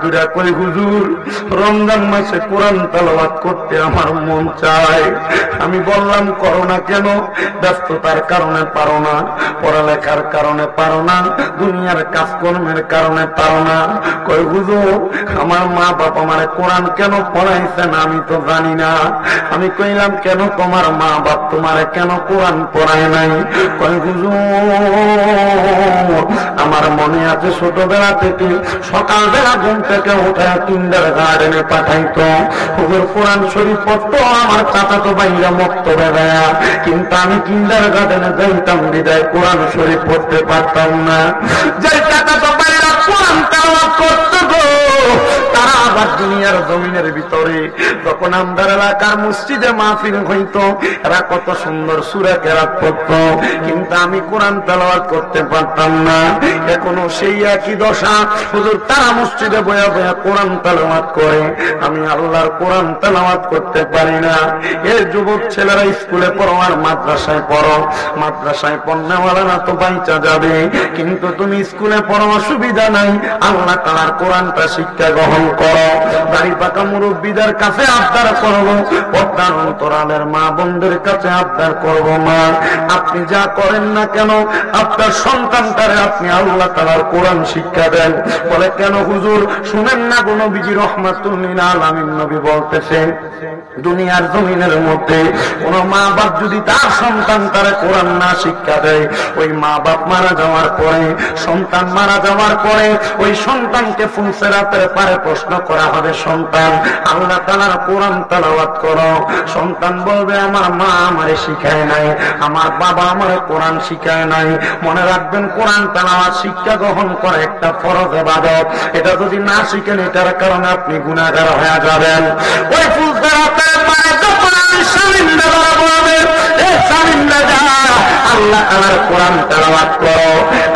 ধরে কই হুজুর রমজান মাসে কোরআন তেলাওয়াত করতে আমার মন চায়। আমি বললাম করো না কেন? ব্যস্ততার কারণে পারো না, পড়ালেখার কারণে পারো না, দুনিয়ার কাজকর্মের কারণে পারো না। কই হুজুর আমার মা বাবা আমারে কোরআন কেন পড়াইছেন আমি তো জানি না। আমি কইলাম কেন তোমার মা বাপ তোমারে কেন কোরআন পড়ায় নাই? কই হুজুর আমার মনে আছে ছোটবেলা থেকে সকালবেলা ঘুম থেকে উঠে কিন্ডার গার্ডেনে পাঠাইতো, হুজুর কোরআন শরীফ পড়তো আমার চাচাতো ভাইরা মক্তবে দেয়া, কিন্তু আমি কিন্ডার গার্ডেনে যাইতাম বিদায় কোরআন শরীফ পড়তে পারতাম না। যে চাচাতো ভাইরা কোরআন তেলাওয়াত করতো গো, তারা আবার দুনিয়ার জমিনের ভিতরে যখন আমাদের এলাকার মসজিদে মাহফিল হইতো এরা কত সুন্দর সূরা কেরাত পড়তো, কিন্তু আমি কোরআন তেলাওয়াত করতে পারতাম না। এখনো সেই একই দশা, হুজুর তারা মসজিদে বয়া বয়া কোরআন তেলাওয়াত করে, আমি আল্লাহর কোরআন তেলাওয়াত করতে পারি না। এই যুবক ছেলেরা স্কুলে পড়ো আর মাদ্রাসায় পড়ো, মাদ্রাসায় পড়নেওয়ালারা তো বাইচা যাবে, কিন্তু তুমি স্কুলে পড়ো অসুবিধা নাই, আল্লাহ তাআলার কোরআনটা শিক্ষা গ্রহণ করো। দাড়ি পাকা মুরব্বীদের কাছে আবদার করবো, পর্দার অন্তরালের মা বোনদের কাছে আবদার করবো, মা আপনি যা করেন না কেন আপনার সন্তানটারে আপনি আল্লাহ তাআলার কোরআন শিক্ষা দেন। বলে কেন হুজুর? শুনেন না কোন নবীজি রাহমাতুল লিল আলামিন নবী বলতেছেন দুনিয়ার জমিনের মধ্যে কোন মা বাপ যদি তার সন্তানটারে কোরআন না শিক্ষা দেয়, ওই মা বাপ মারা যাওয়ার পরে, সন্তান মারা যাওয়ার পরে ওই সন্তানকে ফুলসেরাতের পারে প্রশ্ন করা হবে, সন্তান আল্লাহ তাআলার কোরআন তেলাওয়াত করো। সন্তান বলবে আমার মা আমারে শিখায় নাই, আমার বাবা আমারে কোরআন শিখায় নাই। মনে রাখবেন কোরআন তেলাওয়াত শিক্ষা গ্রহণ করা একটা ফরজ ইবাদত, এটা যদি না শিখেন এটার কারণে আপনি গুনাহগার হয়ে যাবেন। ওই ফুলসেরাতের পারে যখন আমি শামিন্দা বলবে এই শামিন্দা যা আল্লাহ তাআলার কোরআন তেলাওয়াত করো,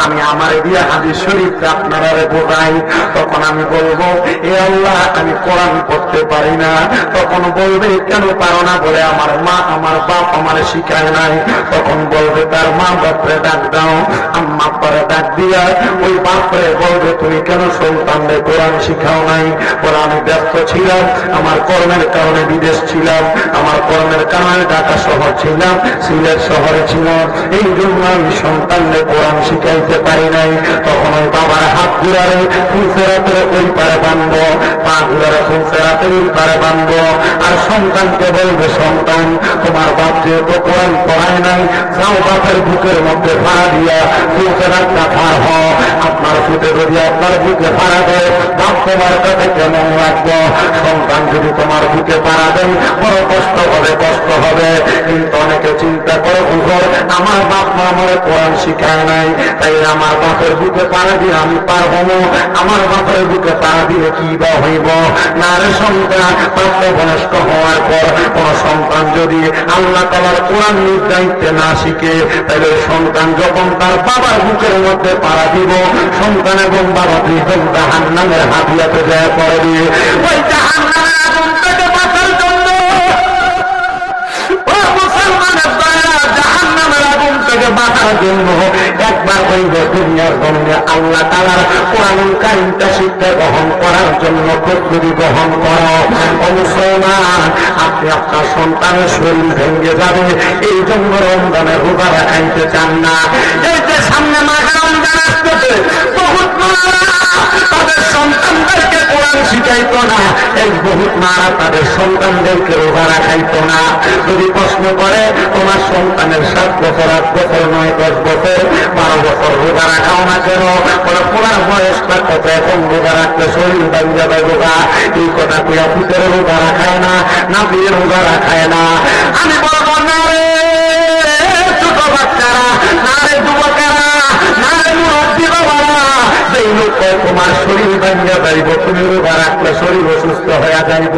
আমি আমার দিয়ে হাদিস শরীফ আপনারা বোঝাই, তখন আমি বলবো এ আল্লাহ আমি কোরআন পড়তে পারি না। তখন বলবে কেন পারো না? বলে আমার মা আমার বাপ আমারে শিখায় নাই। তখন বলবে তার মা বাপরে ডাক দাও, আম্মা আব্বারে ডাক দিয়া ওই বাপরে বলবে তুমি কেন সন্তানরে কোরআন শিখাও নাই? বলে আমি ব্যস্ত ছিলাম, আমার কর্মের কারণে বিদেশ ছিলাম, আমার কর্মের কারণে ঢাকা শহর ছিলাম, সিলেট শহরে ছিলাম, এই জন্য আমি সন্তানরে কোরআন শিখাইতে পারি নাই। তখন ওই বাবার হাত ঘুরারে ফুলসেরাতের ওই পারে বাঁধবো, পা ঘুরারে ফুলসেরাতের ওই পারে বাঁধবো, আর সন্তানকে বলবে সন্তান তোমার বাপ যেহেতু কোরআন পড়ায় নাই, যাও বাপের বুকের মধ্যে ভাড়া দিয়া ফুলসেরাতটা পার হও। আপনার ফুটে যদি আপনার বুকে ভাড়া দেয় বাপ তোমার কাছে কেমন লাগবো? সন্তান যদি তোমার বুকে ভাড়া দেয় বড় কষ্ট হবে, কষ্ট হবে। কিন্তু অনেকে চিন্তা করে হুজুর আমার বাপ মা আমার কোরআন শিখায় নাই, তাই আমার বাপের বুকে পাড়া দিয়ে আমি পারবো না, আমার বাপের বুকে পাড়া দিয়ে কি বা হইব না রে? সন্তান প্রাপ্তবয়স্ক হওয়ার পর কোন সন্তান যদি আল্লাহ তাআলার কোরআন নিজ দায়িত্বে না শিখে, তাহলে সন্তান যখন তার বাবার বুকের মধ্যে পাড়া দিব, সন্তান এবং বাবা দুইজন জাহান্নামের হাতিয়াতে যায় পড়বে। ওই জাহান্নামের আগুন থেকে বাঁচার জন্য ও মুসলমানের দয়া জাহান্নামের আগুন থেকে বাঁচার জন্য একবার হইব দুনিয়ার জমিনে আল্লাহ তাআলার কোরআনুল কারীমটা শিক্ষা গ্রহণ করার জন্য প্রস্তুতি গ্রহণ করো। ও মুসলমান, আপনি আপনার সন্তানের শরীর ভেঙে যাবে এই জন্য রমজানের রোজা রাখাইতে চান না। এই যে সামনে মাঘে রমজান আসতেছে, বহুত মারা তাদের সন্তানদেরকে কোরআন শিখাইতো না, এই বহুত মারা তাদের সন্তানদেরকে রোজা রাখাইতো না। যদি প্রশ্ন করে তোমার সন্তানের 7 বছর 8 বছর 9 10 বছর 12 বছর রোজা রাখাও না কেন? বলে পুরার বয়সটা কত, এখন রোজা রাখলে শরীর বাড়ি যাবে রোজা। এই কথা কুয়া পুতের রোজা রাখায় না, না বিয়ের রোজা রাখায় না। আমি বলবো না রে ছোট বাচ্চারা, না রে যুবকেরা, না রে মুরব্বী বাবারা, যেই লোক তোমার শরীর ভাঙ্গা যাইব, তুমি রোজা রাখলে শরীর অসুস্থ হয়ে যাইব,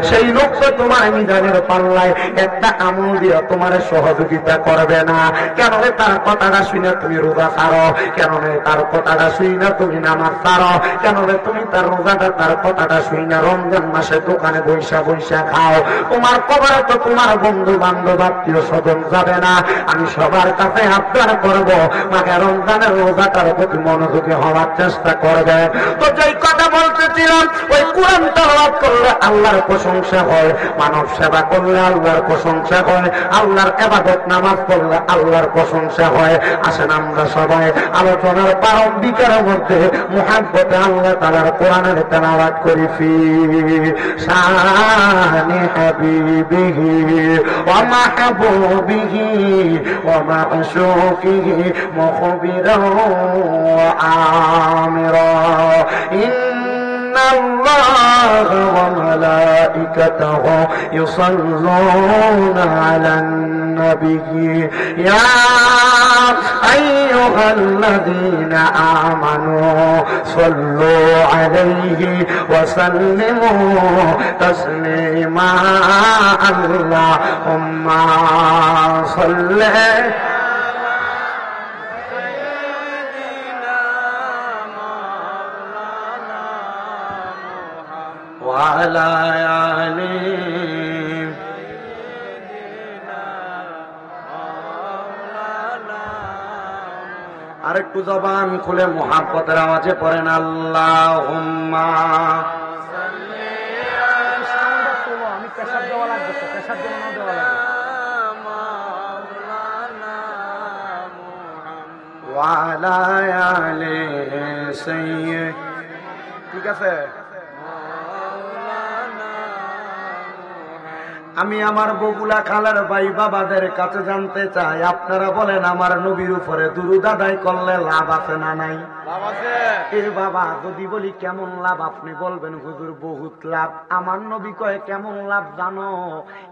সেই লোক তো তোমার মিজানের পাল্লায় একটা আমল দিয়ে তোমার সহযোগিতা করবে না। কেন রে তার কথাটা শুনে তুমি রোজা ছাড়ো? কেন রে তার কথাটা শুই না তুমি নামাজ ছাড়ো? কেন রে তুমি তার রোজাটা তার কথাটা শুই না রমজান মাসে দোকানে বৈশা বৈশা খাও? তোমার কবরে তো তোমার বন্ধু বান্ধব আত্মীয় স্বজন যাবে না। আমি সবার কাছে আবদার করবো মাকে রমজানের রোজাটার প্রতি মনোযোগী হওয়ার চেষ্টা করবে। তো যেই কথা বলতেছিলাম, ওই কোরআন তেলাওয়াত করলে আল্লাহর প্রশংসা হয়, মানব সেবা করলে আল্লাহর প্রশংসা হয়, আল্লাহর ইবাদত নামাজ পড়লে আল্লাহর প্রশংসা হয়। আসেন আমরা সবাই আলোচনার প্রারম্ভিকের মধ্যে মুহাব্বতে আল্লাহ তাআলার কোরআনের তেলাওয়াত করি। ফি শানি হাবিবিহি ওয়া মাহবুবিহি ওয়া মা'শুকিহি মুখবিরান ওয়া আমিরা। الله وملائكته يصلون على النبي يا أيها الذين آمنوا صلوا عليه وسلموا تسليما اللهم صل وعلى آله আরেকটু জবান খুলে মুহাব্বতের আওয়াজে পড়েন আল্লাহুম্মা সাল্লি আলা। আমি পেশাব দেওয়া লাগবে, পেশাব দেওয়া দেওয়া লাগবে। ওয়া আলা আলি সাইয়্যিদ। ঠিক আছে। আমি আমার বগুলা খালার ভাই বাবাদের কাছে জানতে চাই, আপনারা বলেন আমার নবীর উপরে দুরূদ আদায় করলে লাভ আছে না নাই? লাভ আছে। এ বাবা যদি বলি কেমন লাভ, আপনি বলবেন হুজুর বহুত লাভ। আমার নবী কয় কেমন লাভ জানো?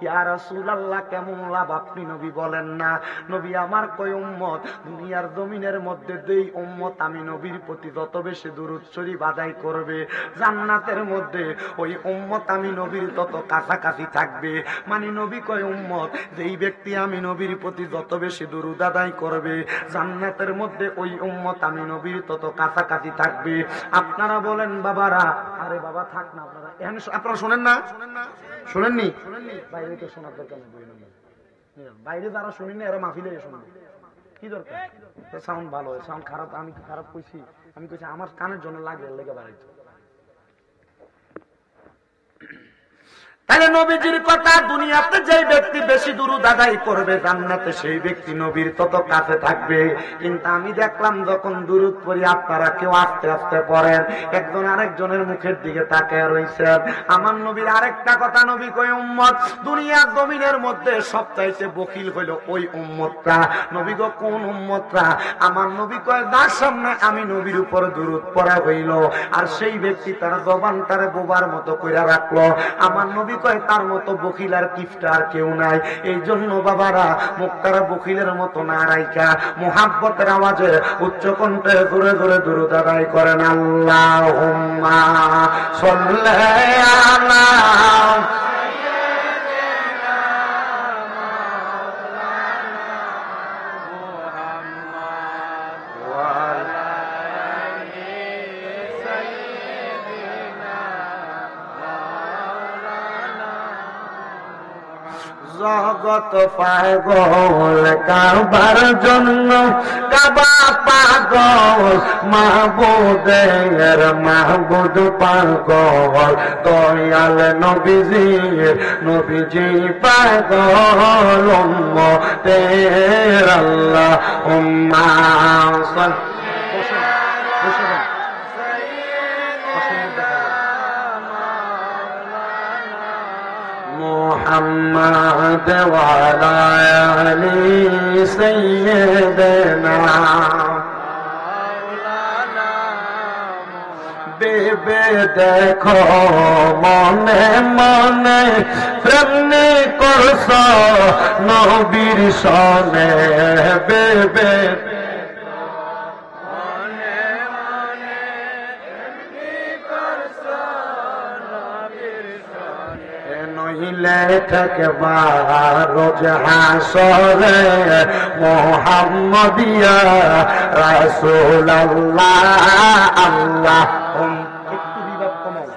ইয়া রাসূলুল্লাহ কেমন লাভ আপনি নবী বলেন না? নবী আমার কয় উম্মত, দুনিয়ার জমিনের মধ্যে যেই উম্মত আমি নবীর প্রতি যত বেশি দুরূদ শরীফ আদায় করবে, জান্নাতের মধ্যে ওই উম্মত আমি নবীর তত কাছাকাছি থাকবে। মানে নবী কয় উম্মত, যেই ব্যক্তি আমি নবীর প্রতি যত বেশি দুরূদ আদায় করবে, জান্নাতের মধ্যে ওই উম্মত আমি নবীর তত কাছাকাছি থাকবে। আপনারা বলেন বাবারা, আরে বাবা থাক না, আপনারা শোনেন না? শোনেননি? বাইরে তো শোনার দরকার নেই, বাইরে যারা শুনি না এরা মাহফিলে শোনাবে, কি দরকার? সাউন্ড ভালো, সাউন্ড খারাপ, আমি কি খারাপ কইছি? আমি কইছি আমার কানের জন্য লাগে, লেগে বাড়াইতো। তাহলে নবীজির কথা, দুনিয়াতে যেই ব্যক্তি বেশি দুরূদ আদায় করবে জান্নাতে সেই ব্যক্তি নবীর তত কাছে থাকবে। কিন্তু আমি দেখলাম যখন দুরূদ পড়ি আপনারা কেউ আস্তে আস্তে পড়েন, একজন আরেকজনের মুখের দিকে তাকিয়ে রইছেন। আমার নবীর আরেকটা কথা, নবী কয় উম্মত দুনিয়ার জমিনের মধ্যে সবচাইতে বখিল হইল ওই উম্মতটা। নবী গো কোন উম্মতটা? আমার নবী কয় যার সামনে আমি নবীর উপর দুরূদ পড়া হইল আর সেই ব্যক্তি তার জবান তার বোবার মতো কইরা রাখলো, আমার নবী কয় তার মতো বখিল আর কিফটা আর কেউ নাই। এই জন্য বাবারা মুক্তারা বখিলের মতো না রাইকা মুহাব্বতের আওয়াজে উচ্চ কণ্ঠে ঘুরে ঘুরে দুরূদ আদায় করেন আল্লাহুম্মা সাল্লি আলা জগত পাগল কাবার জন্য, কাবা পাগল মাহবুদের মাহবুদ পাগল, দয়াল নবীজির নবীজি পাগল উম্মতের আল্লাহুম্মা সাল্লি। মুহাম্মদ ওয়া আলা আলি সাইয়্যিদিনা বেবে দেখো মনে মনে প্রেমে করছ নবীর সনে, বেবে থাকবা রোজ হাসরে মুহাম্মদিয়া রাসূলুল্লাহ আল্লাহ। একটু বিভাগ কমাও।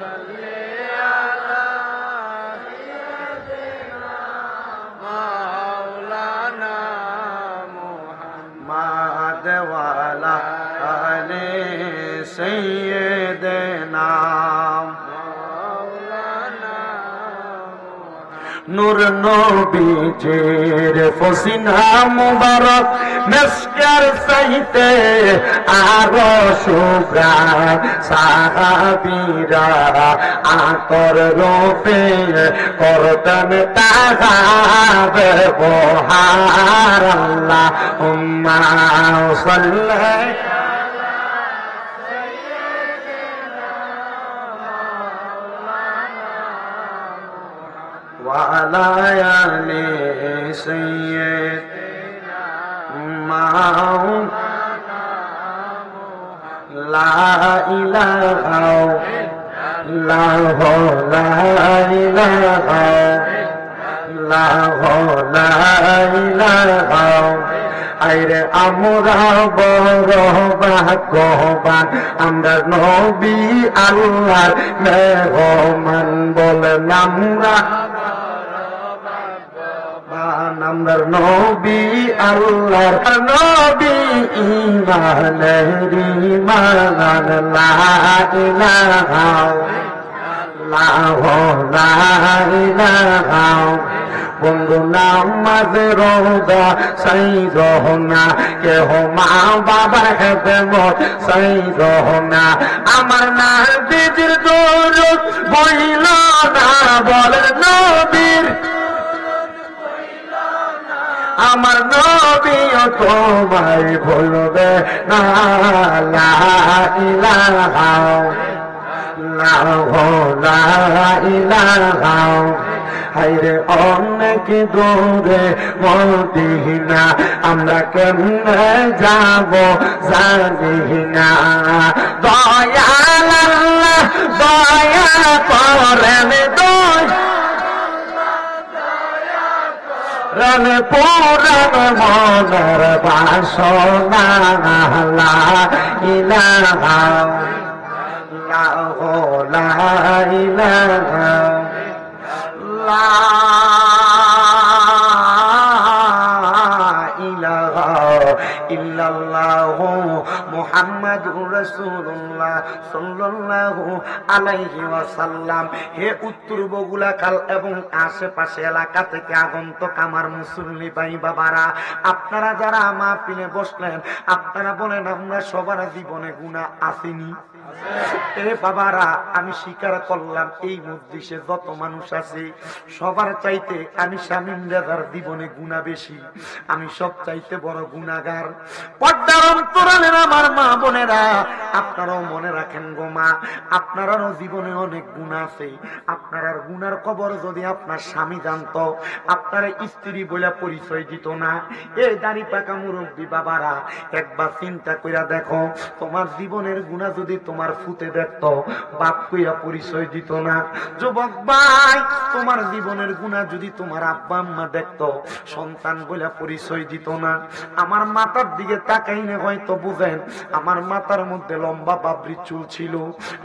মাওলানা মুহাম্মদ ওয়া আলা আলি নূর নবীজির পসিনা মুবারক মেসকার চাইতে আরো সুগ্রাণ সাহাবীরা আতর রূপে করতেন তাহার ব্যবহার আল্লাহুম্মা সাল্লি وعلى آل سيدنا لا إله إلا الله لا إله إلا الله لا إله আইরে আমরা বড় ভাগ্যবান আমরা নবী আল্লাহর মেহমান বলেন আমরা আমরা নবী আল্লাহর নবী ইমানের ইমান লা ইলাহা লা ইলাহা বন্ধু নামাজ রোজা সাই রহনা কেহ মা বাবার খেদমত সাই রহনা আমার না দিদির দরদ বইল না বলেন নবীর আমার নবীও তোমায় ভুলবে না লা ইলাহা লা ইলাহা হায়রে অনেক দূরে মদিনা আমরা কেমনে যাব জানি না দয়াল আল্লাহ দয়া করেন রন পুরান মনের বাসনা লা ইলাহা লা ইলাহা লা ইলাহা ইল্লাল্লাহু মুহাম্মাদুর রাসূলুল্লাহ সাল্লাল্লাহু আলাইহি ওয়াসাল্লাম। হে উত্তর বগুড়া খাল এবং আশেপাশে এলাকা থেকে আগন্তুক আমার মুসল্লি ভাই বাবারা, আপনারা যারা মাহফিলে বসলেন আপনারা বলেন আমরা সবার জীবনে গুনাহ আসেনি? এ বাবারা, আমি স্বীকার করলাম এই মজলিসে যত মানুষ আছে সবার চাইতে আমি শামীম রাজার জীবনে গুনাহ বেশি, আমি সব চাইতে বড় গুনাহগার। পর্দার অন্তরালের আমার মা বোনেরা, আপনারাও মনে রাখেন গো মা, আপনারাও জীবনে অনেক গুনাহ আছে। আপনার গুনার খবর যদি আপনার স্বামী জানতো আপনার স্ত্রী বলে পরিচয় দিত না। এই দাড়ি পাকা মুরব্বী বাবারা, একবার চিন্তা কইরা দেখো, তোমার জীবনের গুনাহ যদি তোমার ফুতে দেখতো বাপ কইয়া পরিচয় দিত না। যুবক ভাই, তোমার জীবনের গুনাহ যদি তোমার আব্বা আম্মা দেখতো সন্তান বলে পরিচয় দিত না। আমার মাথার দিকে তাকাইনে হয়তো বুঝেন, আমার মাথার মধ্যে লম্বা বাবরি চুল ছিল।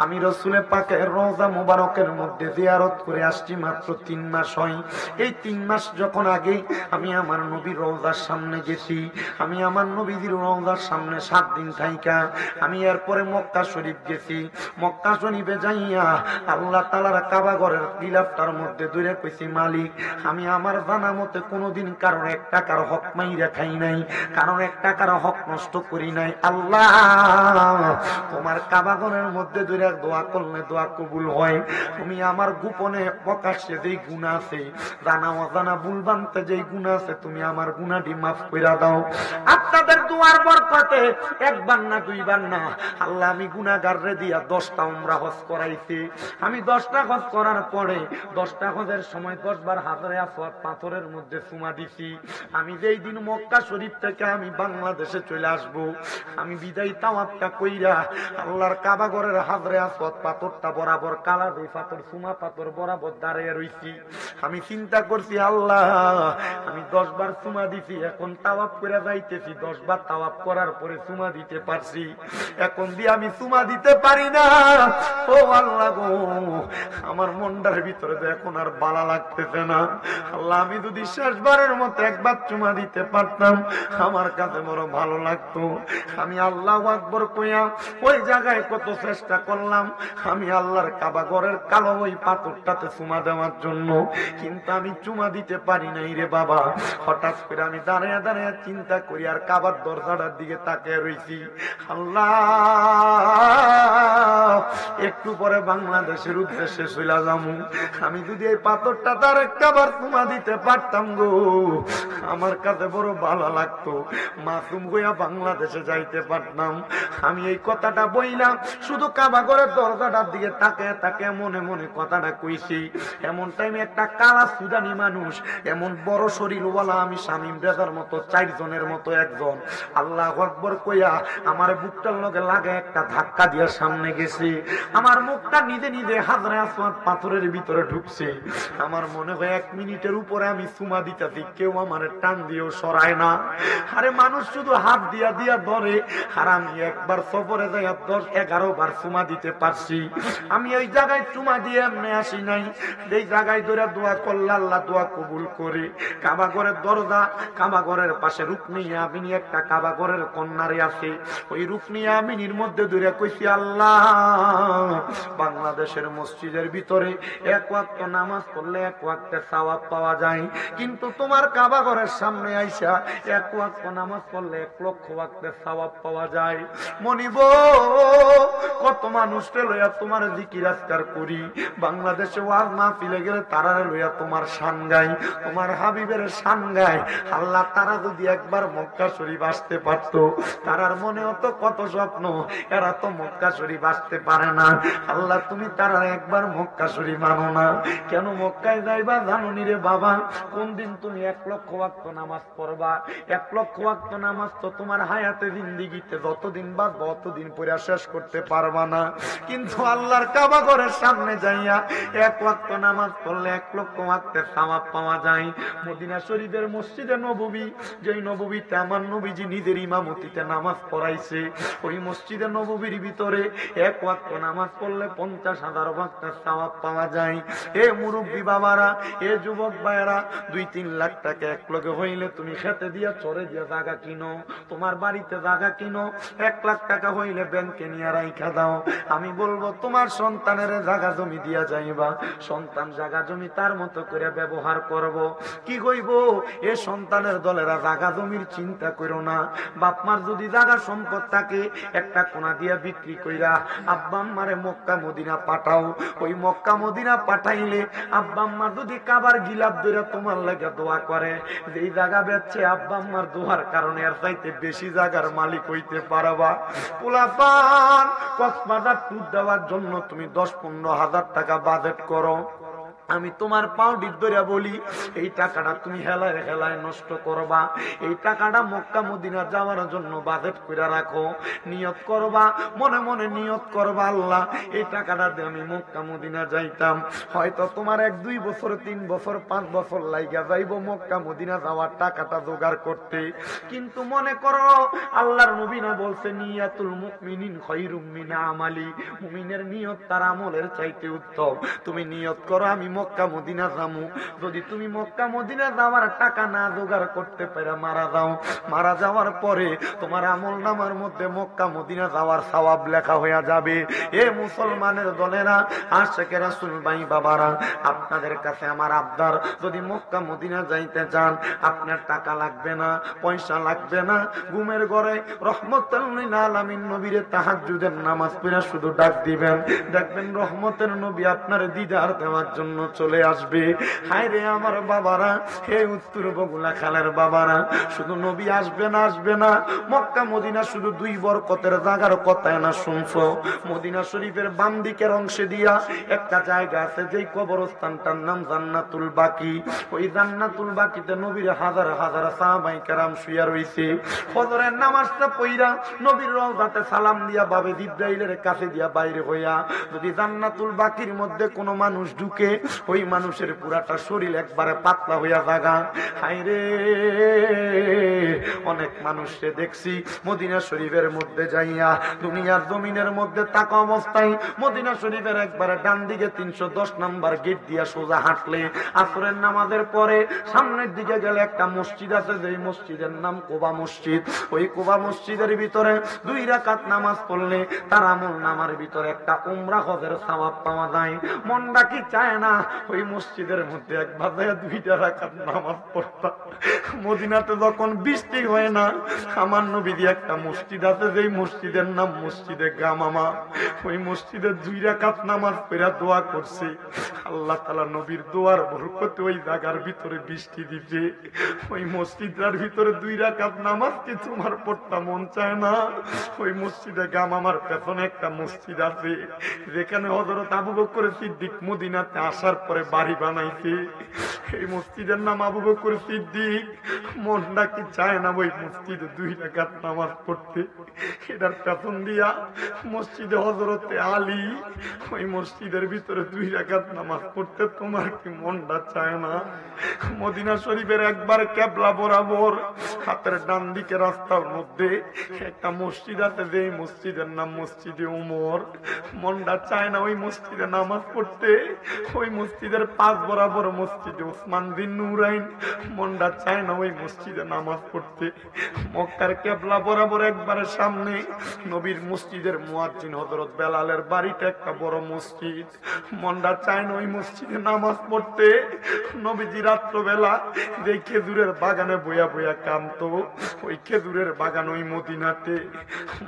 আমি রাসূলের পাকের রওজা মুবারকের মধ্যে জিয়ারত করে আসছি মাত্র 3 মাস হয়। এই 3 মাস যখন আগে আমি আমার নবীর রওজার সামনে গেছি, আমি আমার নবীর রওজার সামনে 7 দিন থাইকা আমি এরপরে মক্কা শরীফ গেছি। মক্কা শরীফে যাইয়া আল্লাহ তাআলার কাবা ঘরের গিলাফটার মধ্যে দূরে কইছি, মালিক আমি আমার জানা মতে কোনোদিন কারোর 1 টাকার হক মাইরা খাই নাই, কারণ 1 টাকার হক নষ্ট করি নাই। আল্লাহ, তোমার কাবা ঘরের মধ্যে দূরে দোয়া করলে দোয়া কবুল হয়। তুমি আমার গোপনে প্রকাশ্যে যেই গুনাহ আছে, জানা অজানা ভুল বানতে যেই গুনাহ আছে, তুমি আমার গুনাহটি মাফ কইরা দাও। আপনাদের দুয়ার বরকতে একবার না 2 বার না, আল্লাহ আমি গুনাহগাররে দিয়া 10টা উমরা হজ করাইছি। আমি 10টা হজ করার পরে 10টা হজের সময় 10 বার হাজারে আসওয়াদ পাথরের মধ্যে চুমা দিছি। আমি যেই দিন মক্কা শরীফ থেকে আমি বাংলাদেশে চলে আসব, আমি বিদায় তাওয়াফটা কইরা আল্লাহর কাবা ঘরের হাজারে আসওয়াদ পাথরটা বরাবর কালা দুই পাথর চুমা পাথর বরাবর দাঁড়িয়ে রইছি। আমি চিন্তা করছি, আল্লাহ আমি 10 বার চুমা দিছি, এখন তাওয়াফ করে যাইতেছি, 10 বার তাওয়াফ করার পরে চুমা দিতে পারছি, এখন দিয়ে আমি চুমা দিতে পারি না। ও আল্লাহ গো, আমার মনটার ভিতরে তো এখন আর ভালো লাগতেছে না। আল্লাহ, আমি যদি শেষবারের মতো একবার চুমা দিতে পারতাম আমার কাছে বড় ভালো লাগতো। আমি আল্লাহু আকবার কইয়া ওই জায়গায় কত চেষ্টা করলাম আমি আল্লাহর কাবা ঘরের কালো ওই পাথরটাতে চুমা দেওয়ার জন্য, কিন্তু আমি চুমা দিতে পারি নাই রে বাবা। হঠাৎ করে আমি দাঁড়িয়ে দাঁড়িয়ে চিন্তা করি আর কাবার দরজাটার দিকে তাকিয়ে রইছি। আল্লাহ, একটু পরে বাংলাদেশের উদ্দেশ্যে চলে যাবো, আমি যদি এই পাথরটা তার একটাবার চুমা দিতে পারতাম গো আমার কাছে বড় ভালো লাগতো, মাসুম হইয়া বাংলাদেশে যাইতে পারতাম। আমি এই কথাটা বইলাম শুধু কাবা ঘরের দরজাটার দিকে তাকিয়ে তাকিয়ে মনে মনে কথাটা কইছি। এমন টাইমে একটা কালা সুদানি মানুষ, এমন বড় শরীরওয়ালা আমি শামীম রেজার মতো 4 জনের মতো একজন, আল্লাহু আকবার কইয়া আমার বুকটার লগে লাগে একটা ধাক্কা দিয়া সামনে গেছে। আমার মুখটা নিজে নিজে হাজরে আসওয়াদ পাথরের ভিতরে ঢুকছে। আমার মনে হয় 1 মিনিটের উপরে আমি চুমা দিতাছি, কেউ আমার টান দিয়েও সরায় না। আরে মানুষ শুধু হাত দিয়া দিয়া ধরে, আর আমি একবার সফরে যাই 10-11 বার চুমা দিতে পারছি। আমি ওই জায়গায় চুমা দিয়ে এমনি আসি নাই, এই জায়গায় ধরে দোয়া করলে আল্লাহ দোয়া কবুল করে। কাবা ঘরের দরজা, কাবা ঘরের পাশে রুকনি আমিনী একটা কাবা ঘরের কন্যারে আছে, ওই রুকনি আমিনীর মধ্যে ধরে কইছি আল্লাহ, বাংলাদেশের মসজিদের ভিতরে 1 ওয়াক্ত নামাজ পড়লে 1 ওয়াক্তের সওয়াব পাওয়া যায়, কিন্তু তোমার কাবা ঘরের সামনে আইসা 1 ওয়াক্ত নামাজ পড়লে 1 লক্ষ ওয়াক্তের সওয়াব পাওয়া যায়। মনিব, কত মানুষকে লইয়া তোমার জিকির আজকার করি, বাংলাদেশে ওয়াজ মাহফিলে গেলে তারারে লইয়া তোমার শান গাই, তোমার হাবিবের শান গাই। আল্লাহ, তারা যদি একবার মক্কা শরীফ আসতে পারতো, তারার মনেও তো কত স্বপ্ন, এরা তো মক্কা শরীফ আসতে পারে না। আল্লাহ, তুমি তারা একবার মক্কা শরীফ আনো না কেন? মক্কায় যাইবা জানো নি রে বাবা, কোন দিন তুমি 1 লক্ষ ওয়াক্ত নামাজ পড়বা? 1 লক্ষ ওয়াক্ত নামাজ তো তোমার হায়াতে জিন্দেগিতে যতদিন বাঁচবা ততদিন পড়া শেষ করতে পারবা না, কিন্তু আল্লাহর কাবা ঘরের সামনে যাইয়া 1 ওয়াক্ত নামাজ পড়লে 1 লক্ষ ওয়াক্তের সওয়াব পাওয়া যায়। মদিনা শরীফের মসজিদে নববী, যেই নববীতে আমার নবীজি নিজের ইমামতিতে নামাজ পড়াইছে, ওই মসজিদে নববীর ভিতরে 1 ওয়াক্ত নামাজ পড়লে 50,000 ওয়াক্তের সওয়াব পাওয়া যায়। এ মুরব্বী বাবারা, এ যুবক ভাইয়েরা, 2-3 লাখ টাকা এক লগে হইলে তুমি খেতে দিয়া চরে দিয়া জায়গা কিনো, তোমার বাড়িতে জায়গা কিনো। 1 লাখ টাকা হইলে ব্যাংকে নিয়ে রাইখা দাও। আমি বলবো তোমার সন্তানের জায়গা জমি দিয়া যাইবা, সন্তান জায়গা জমি তার মতো করে ব্যবহার করব। কি কইব, এ সন্তানের দলেরা জায়গা জমির চিন্তা করো না। বাপমার যদি জায়গা সম্পদ থাকে, একটা কোনা দিয়া বিক্রি কইরা আব্বা আম্মারে মক্কা মদিনা পাঠাও। ওই মক্কা মদিনা পাঠাইলে আব্বা আম্মা যদি কাবার গিলাপ ধরে তোমার লাগে দোয়া করে, যেই জায়গা বেচছে আব্বা আম্মার দোয়ার কারণে আর চাইতে বেশি জায়গার মালিক হইতে পারবা। পোলাপান কক্সবাজার ট্যুর দেওয়ার জন্য তুমি 10-15 হাজার টাকা বাজেট করো, আমি তোমার পাউডির ধরে বলি, এই টাকাটা তুমি হেলায় হেলায় নষ্ট করবা। এই টাকাটা মক্কা মদিনা যাওয়ার জন্য বাজেট করে রাখো, নিয়ত করবা, মনে মনে নিয়ত করবা, আল্লাহ এই টাকাটা দিয়ে আমি মক্কা মদিনা যাইতাম। হয়তো তোমার 1-2 বছর, 3 বছর, 5 বছর লাইগা যাইব মক্কা মদিনা যাওয়ার টাকাটা জোগাড় করতে, কিন্তু মনে করো আল্লাহর নবী না বলছে, নিয়াতুল মুমিনিন খায়রুম মিন আমালি, মুমিনের নিয়ত তার আমলের চাইতে উত্তম। তুমি নিয়ত করো আমি মক্কা মদিনা যামু, যদি তুমি মক্কা মদিনা যাওয়ার টাকা না জোগাড় করতে পারে মারা যাও, মারা যাওয়ার পরে তোমার আমল নামার মধ্যে মক্কা মদিনা যাওয়ার সওয়াব লেখা হয়ে যাবে। এ মুসলমানের দলেরা, আশিকে রাসূল ভাই বাবারা, আপনাদের কাছে আমার আবদার, যদি মক্কা মদিনা যাইতে চান, আপনার টাকা লাগবে না, পয়সা লাগবে না, ঘুমের ঘরে রহমতুল লিল আলামিন নবীরে তাহাজ্জুদের নামাজ পড়ে শুধু ডাক দিবেন, দেখবেন রহমতের নবী আপনার দিদার দেওয়ার জন্য চলে আসবে। হায় রে আমার বাবারা, হে উত্তর বগুলা খালের বাবারা, শুধু নবী আসবে না, আসবে না, মক্কা মদিনা শুধু 2 বরকতের জায়গার কথা না শুনছো। মদিনা শরীফের বাম দিকের অংশে দিয়া একটা জায়গা আছে, যেই কবরস্থানটার নাম জান্নাতুল বাকি। ওই জান্নাতুল বাকিতে নবীর হাজার হাজার সাহাবায়ে কেরাম শুয়ে রইছে। ফজরের নামাজটা পড়া নবীর রওজাতে সালাম দিয়া বাবে জিবরাইলের কাছে দিয়া বাইরে হইয়া যদি জান্নাতুল বাকির মধ্যে কোনো মানুষ ঢুকে, ওই মানুষের পুরাটা শরীর একবারে পাতলা হইয়া জাগা। হায়রে অনেক মানুষকে দেখছি মদিনা শরীফের মধ্যে যাইয়া দুনিয়ার জমিনের মধ্যে থাকা অবস্থায় মদিনা শরীফের একবারে ডান দিকে 310 নম্বর গেট দিয়া সোজা হাঁটলে আসরের নামাজের পরে সামনের দিকে গেলে একটা মসজিদ আছে, যেই মসজিদের নাম কোবা মসজিদ। ওই কোবা মসজিদের ভিতরে 2 রাকাত নামাজ পড়লে তার আমল নামার ভিতরে একটা উমরা হজের সওয়াব পাওয়া যায়। মনটা কি চায় না ওই মসজিদের মধ্যে একবার 2 রাকাত নামাজ পড়তাম। মদিনাতে যখন বৃষ্টি হয় না, আমার নবীর একটা মসজিদ আছে, যেই মসজিদের নাম মসজিদে গামামা। ওই মসজিদে 2 রাকাত নামাজ পড়া দোয়া করছে, আল্লাহ তাআলা নবীর দোয়ার বরকতে ওই জায়গার ভিতরে বৃষ্টি দিবে। ওই মসজিদের ভিতরে 2 রাকাত নামাজ কি তোমার পড়তে মন চায় না? ওই মসজিদে গামামার পেছনে একটা মসজিদ আছে, যেখানে হযরত আবু বকর সিদ্দিক মদিনাতে আসার পরে বাড়ি বানাইছে। এই মসজিদের নাম আবু বকর সিদ্দিক। মনটা কি চায় না ওই মসজিদে 2 রাকাত নামাজ পড়তে? এটার পেছন দিয়া মসজিদে হযরতে আলী, ওই মসজিদের ভিতরে 2 রাকাত নামাজ পড়তে তোমার কি মনটা চায় না? মদিনা শরীফের একবার কেবলা বরাবর হাতের ডান দিকে রাস্তার মধ্যে একটা মসজিদ আছে, যে মসজিদের নাম মসজিদে উমর। মনটা চায় না ওই মসজিদে নামাজ পড়তে? ওই মসজিদের পাশ বরাবর মসজিদে উসমান বিন নুরাইন। মনটা চায় না ওই মসজিদে নামাজ পড়তে? মক্কার কেবলা বরাবর একবারে সামনে নবীর মসজিদের মুয়াজ্জিন হযরত বেলালের বাড়িটা একটা বড় মসজিদ। মনটা চায় না ওই মসজিদে নামাজ পড়তে? নবীজি রাত্রবেলা যে খেজুরের বাগানে বইয়া বইয়া কামতো, ওই খেজুরের বাগান ওই মদিনাতে।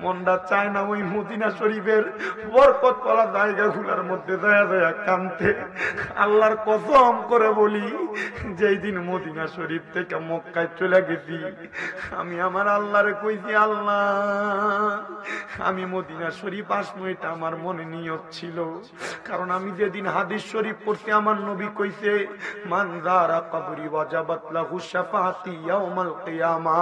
মনটা চায় না ওই মদিনা শরীফের বরকতওয়ালা জায়গাগুলোর মধ্যে যায় যায় কামতে? আল্লাহর কসম করে বলি, যেই দিন মদিনা শরীফ থেকে মক্কায় চলে গেছি, আমি আমার আল্লাহরে কইছি, আল্লাহ আমি মদিনা শরীফ আসবো, এটা আমার মনে নিয়ত ছিল। কারণ আমি যেদিন হাদিস শরীফ পড়তে আমার নবী কইছে, মান যারা কবরি ওয়াজাবাত লাহু শাফাআতি ইয়াউমাল কিয়ামা,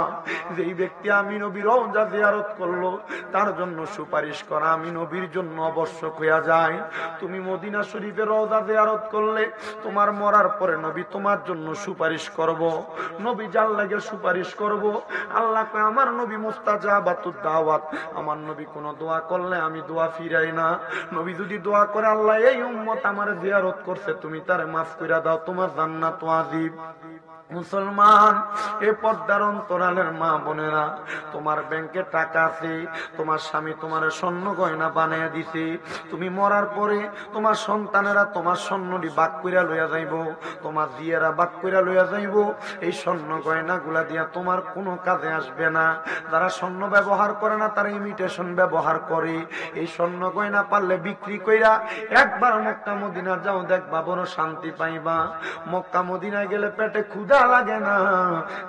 যেই ব্যক্তি আমি নবীর রওজা জিয়ারত করলো তার জন্য সুপারিশ করা আমি নবীর জন্য আবশ্যক হইয়া যায়। তুমি মদিনা শরীফের রওজা জিয়ারত করলে তোমার মরার পরে নবী তোমার জন্য সুপারিশ করব। নবী যার লাগে সুপারিশ করব। আল্লাহ কয় আমার নবী মুস্তাজাবাতুদ দাওয়াত, আমার নবী কোন দোয়া করলে আমি দোয়া ফিরাই না। নবী যদি দোয়া করে, আল্লাহ এই উম্মত আমার জিয়ারত করছে, তুমি তারে মাফ কইরা দাও, তোমার জান্নাত ওয়াজিব। মুসলমান, এ পর্দার অন্তরালের মা বোনেরা, তোমার ব্যাংকে টাকা আছে, তোমার স্বামী তোমার স্বর্ণ গয়না বানিয়ে দিছে, তুমি মরার পরে তোমার সন্তানেরা তোমার স্বর্ণটি বাক কইরা লইয়া যাইব, তোমার জিয়েরা বাক কইরা লইয়া যাইব। এই স্বর্ণ গয়না গুলা দিয়া তোমার কোনো কাজে আসবে না। যারা স্বর্ণ ব্যবহার করে না তারা ইমিটেশন ব্যবহার করে। এই স্বর্ণ গয়না পারলে বিক্রি কইরা একবার মক্কা মদিনা যাও, দেখবা বড় শান্তি পাইবা। মক্কা মদিনায় গেলে পেটে ক্ষুধা লাগে না,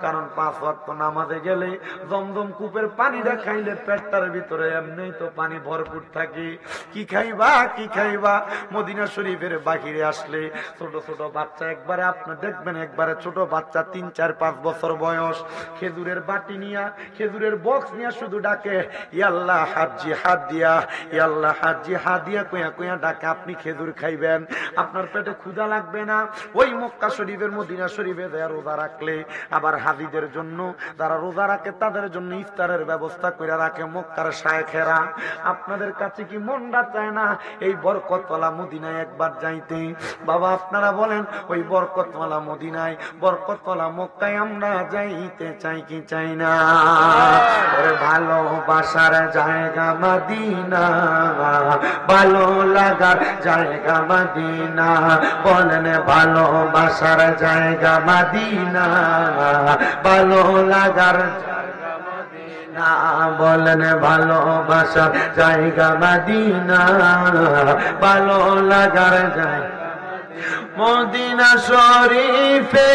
কারণ 5 ওয়াক্ত নামাজে গেলে জমজম কূপের পানিটা খাইলে পেটটার ভিতরে এমনিই তো পানি ভরপুর থাকে। কি খাইবা কি খাইবা? মদিনা শরীফের বাহিরে আসলে ছোট ছোট বাচ্চা, একবারে আপনি দেখবেন একবারে ছোট বাচ্চা 3, 4, 5 বছর বয়স, খেজুরের বাটি নিয়া খেজুরের বক্স নিয়া শুধু ডাকে, ইয়াল্লাহ হাজি হাত দিয়া, ইয়াল্লাহ হাজি হাত দিয়া কইয়া কইয়া ডাকে। আপনি খেজুর খাইবেন, আপনার পেটে ক্ষুধা লাগবে না। ওই মক্কা শরীফের মদিনা শরীফে রোজা রাখলে আবার হাজিদের জন্য, যারা রোজা রাখে তাদের জন্য ইফতারের ব্যবস্থা করে রাখে মক্কার শায়েখেরা। আপনাদের কাছে কি মনটা চায় না এই বরকতওয়ালা মদিনায় একবার যাইতে? বাবা আপনারা বলেন, ওই বরকতওয়ালা মদিনায়, বরকতওয়ালা মক্কায় আমরা যাইতে চাই কি চাই না? ওরে ভালোবাসার জায়গা মদিনা, ভালো লাগার জায়গা মদিনা, বলেন ভালোবাসার জায়গা মদিনা, ভালো লাগার জায়গা মদিনা, বলেন ভালোবাসার জায়গা মদিনা, ভালো লাগার জায়গা মদিনা শরীফে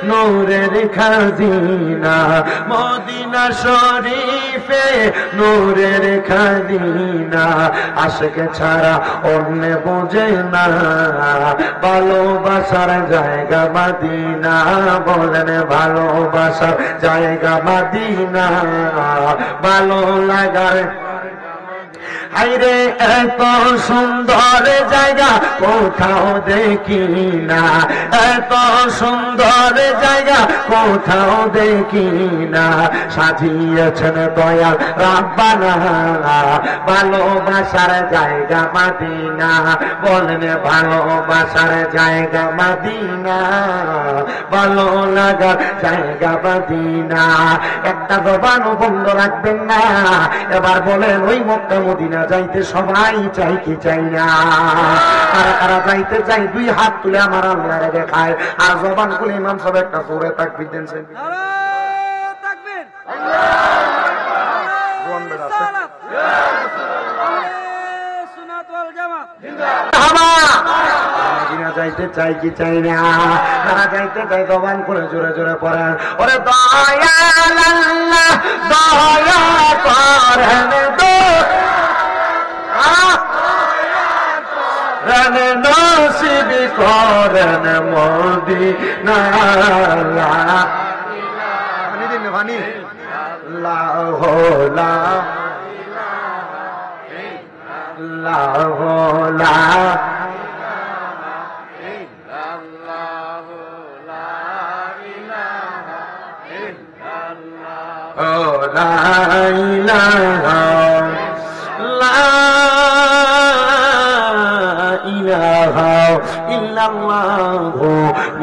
নূরের খাজিনা, মদিনা শরীফে নূরের খাজিনা, আশিক ছাড়া অন্য বোঝে না, ভালোবাসার জায়গা মদিনা, বলেন ভালোবাসার জায়গা মদিনা, ভালো লাগার আইরে এত সুন্দর জায়গা কোথাও দেখি না, এত সুন্দর জায়গা কোথাও দেখি না, সাজিয়েছেন দয়াল রাব্বানা ভালোবাসার জায়গা মদিনা, বলেন ভালোবাসার জায়গা মদিনা, ভালো লাগার জায়গা মদিনা। একটা জবানও বন্ধ রাখবেন না। এবার বলেন ওই মক্কা মদিনা যাইতে সবাই চাই কি চাই না? কারা কারা যাইতে চাই দুই হাত তুলে আমার আল্লাহরে দেখায়। আর জবান খুলে ইমাম সাহেব একটা জোরে তাকবীর দেন। যাইতে চাই কি চাই না? তারা যাইতে চাই জবান করে জোরে জোরে পড়েন, ওরে দয়াল আল্লাহ দয়া করেন নসিব করেন মদিনা। পানি দিন পানি। লাহ লাহ লাহ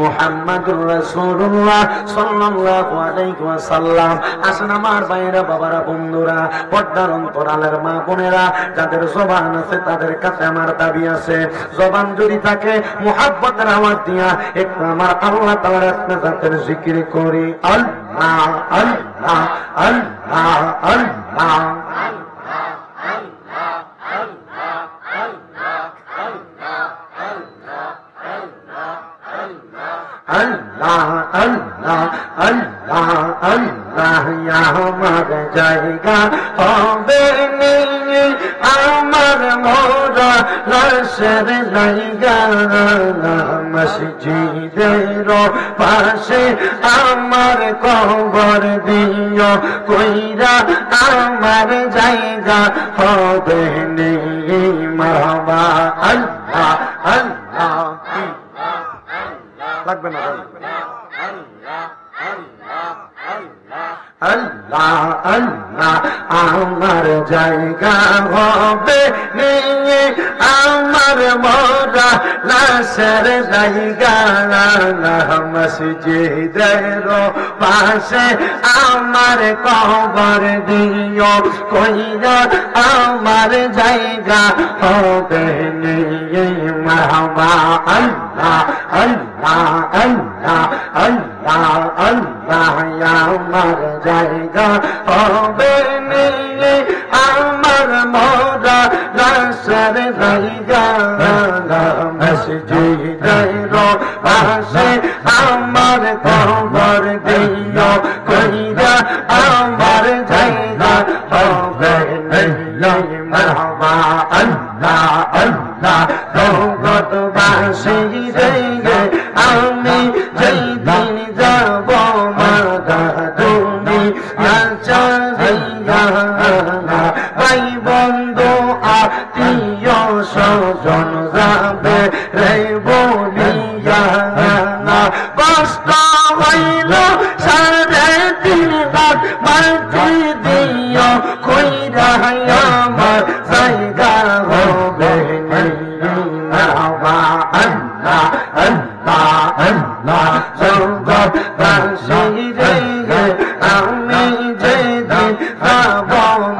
মুহাম্মাদুর রাসূলুল্লাহ সাল্লাল্লাহু আলাইহি ওয়াসাল্লাম। আসেন আমার ভাইরা, বাবারা, বন্ধুরা, পর্দার অন্তরালের মা বোনেরা, যাদের জবান আছে তাদের কাছে আমার দাবি আছে, জবান যদি থাকে মুহাব্বতের আওয়াজ দিয়া একটু আমার আল্লাহ তাআলার ইসমে জাতের জিকির করি। আল্লাহ আল্লাহ আল্লাহ আল্লাহ আল্লাহ আল্লাহ আল্লাহ আল্লাহ আমার জায়গা হবে আমার মোরা লাশের জায়গা, মসজিদের পাশে আমার কবর দিও কইরা আমার জায়গা হবে মামা। আল্লাহ আল্লাহ লাগবে না আল্লাহ আল্লাহ আমার জায়গা হবে আমার মোরা লাশের জায়গা, মসজিদের পাশে আমার কবর দিও কইরা আমার জায়গা হবে মারহাবা। আল্লাহ আল্লাহ আল্লাহ আল্লাহ আল্লাহ আমার জায়গা হবে আমার মোরা লাশের জায়গা, মসজিদের পাশে আমার কবর দিও কইরা আমার জায়গা হবে মারহাবা। আল্লাহ আল্লাহ জগৎবাসী রে আমি যেদিন যাব মাতা দুনিয়া চাঁদিয়া, ভাই বন্ধু আত্মীয় স্বজন যাবে রে বলিয়া, কষ্ট হইল সাড়ে 3 লাখ মাটি দিও কইরা আমার জায়গা হবে মারহাবা। আল্লাহ আল্লাহ আল্লাহ জগৎবাসী রে আমি যেদিন যাব